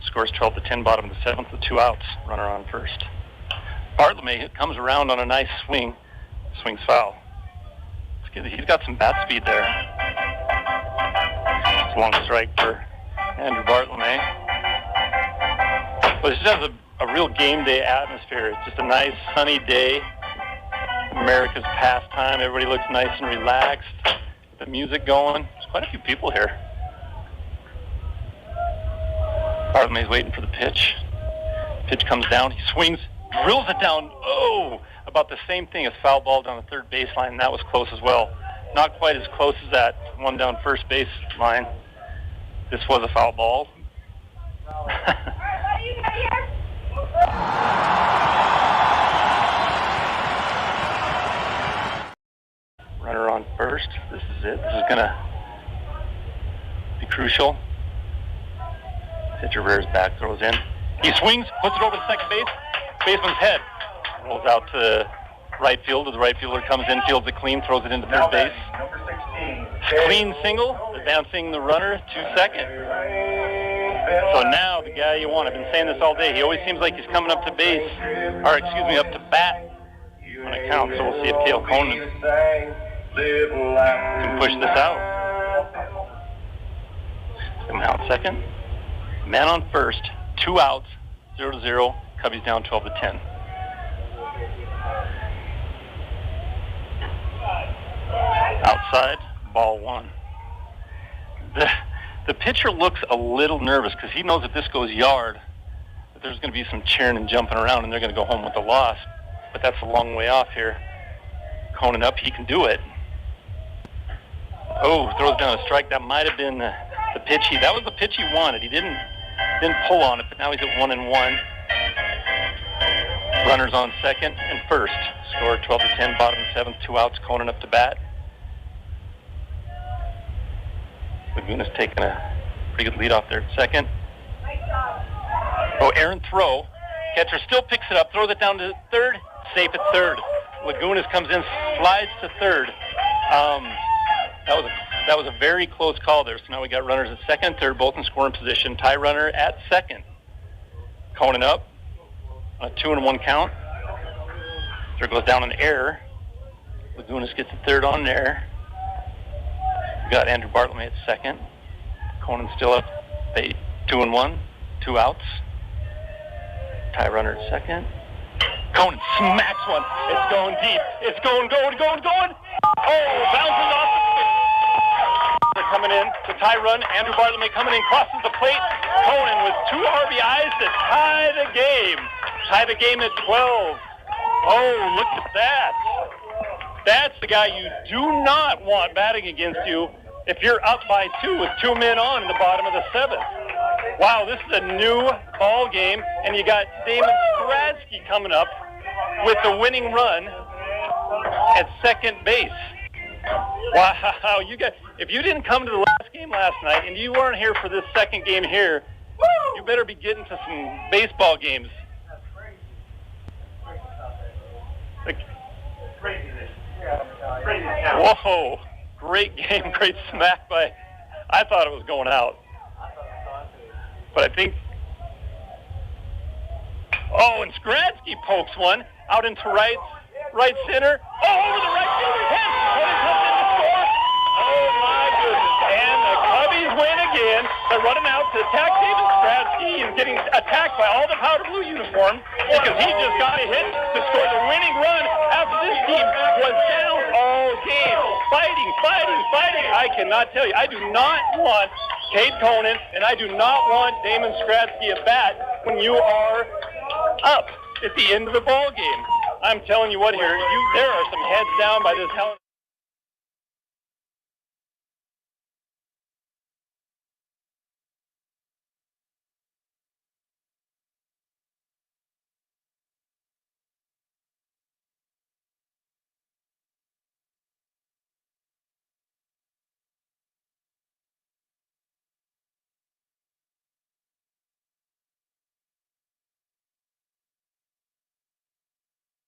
[SPEAKER 1] Scores 12-10, bottom of the 7th with 2 outs. Runner on first. Bartlome comes around on a nice swing. Swings foul. He's got some bat speed there. It's a long strike for Andrew Bartlome. But this just has a real game day atmosphere. It's just a nice sunny day. America's pastime. Everybody looks nice and relaxed. The music going. There's quite a few people here. Bartlome's waiting for the pitch. Pitch comes down. He swings, drills it down. Oh, about the same thing as foul ball down the third baseline, and that was close as well. Not quite as close as that one down first base line. This was a foul ball. Runner on first. This is it. This is going to be crucial. Pitcher rears back, throws in. He swings, puts it over the second base. Baseman's head. Rolls out to right field. The right fielder comes in, fields it clean, throws it into third base.
[SPEAKER 2] Number 16.
[SPEAKER 1] Clean single, advancing the runner to second. So now the guy you want. I've been saying this all day. He always seems like he's coming up to base, or excuse me, up to bat on a count. So we'll see if Cale Conan can push this out. Coming out second. Man on first. 2 outs. 0-0. Cubbies down 12-10. Outside, ball 1. The pitcher looks a little nervous because he knows if this goes yard, that there's going to be some cheering and jumping around and they're going to go home with the loss. But that's a long way off here. Conan up, he can do it. Oh, throws down a strike. That might have been the pitch that was the pitch he wanted. He didn't pull on it, but now he's at 1-1. Runners on second and first. Score 12-10, bottom of the 7th, 2 outs. Conan up to bat. Laguna's taking a pretty good lead off there at second. Oh, errant throw. Catcher still picks it up, throws it down to third. Safe at third. Lagunas comes in, slides to third. That was a very close call there. So now we got runners at second and third, both in scoring position. Tie runner at second. Conan up on a 2-1 count. There goes down an error. Lagunas gets the third on there. We got Andrew Bartlome at second. Conan still up 2-1, 2 outs. Tie runner at second. Conan smacks one. It's going deep. It's going. Oh, bounces off the stick. They're coming in. The tie run. Andrew Bartlome coming in, crosses the plate. Conan with 2 RBIs to tie the game. Tie the game at 12. Oh, look at that. That's the guy you do not want batting against you if you're up by 2 with 2 men on in the bottom of the 7th. Wow, this is a new ball game, and you got Damon Stradsky coming up with the winning run at second base. Wow, if you didn't come to the last game last night and you weren't here for this second game here, you better be getting to some baseball games. Whoa, great game, great smack by, I thought it was going out. But I think, and Stradsky pokes one out into right center. Oh, over the right fielder's head. Conan comes in to score. Oh, my goodness. And the Cubbies win again. The running out to attack David Stratsky and getting attacked by all the powder blue uniforms because he just got a hit to score the winning run after this team was down all game. Fighting. I cannot tell you. I do not want Cade Conan and I do not want Damon Stratsky at bat when you are up at the end of the ball game. I'm telling you what here, there are some heads down by this Helena.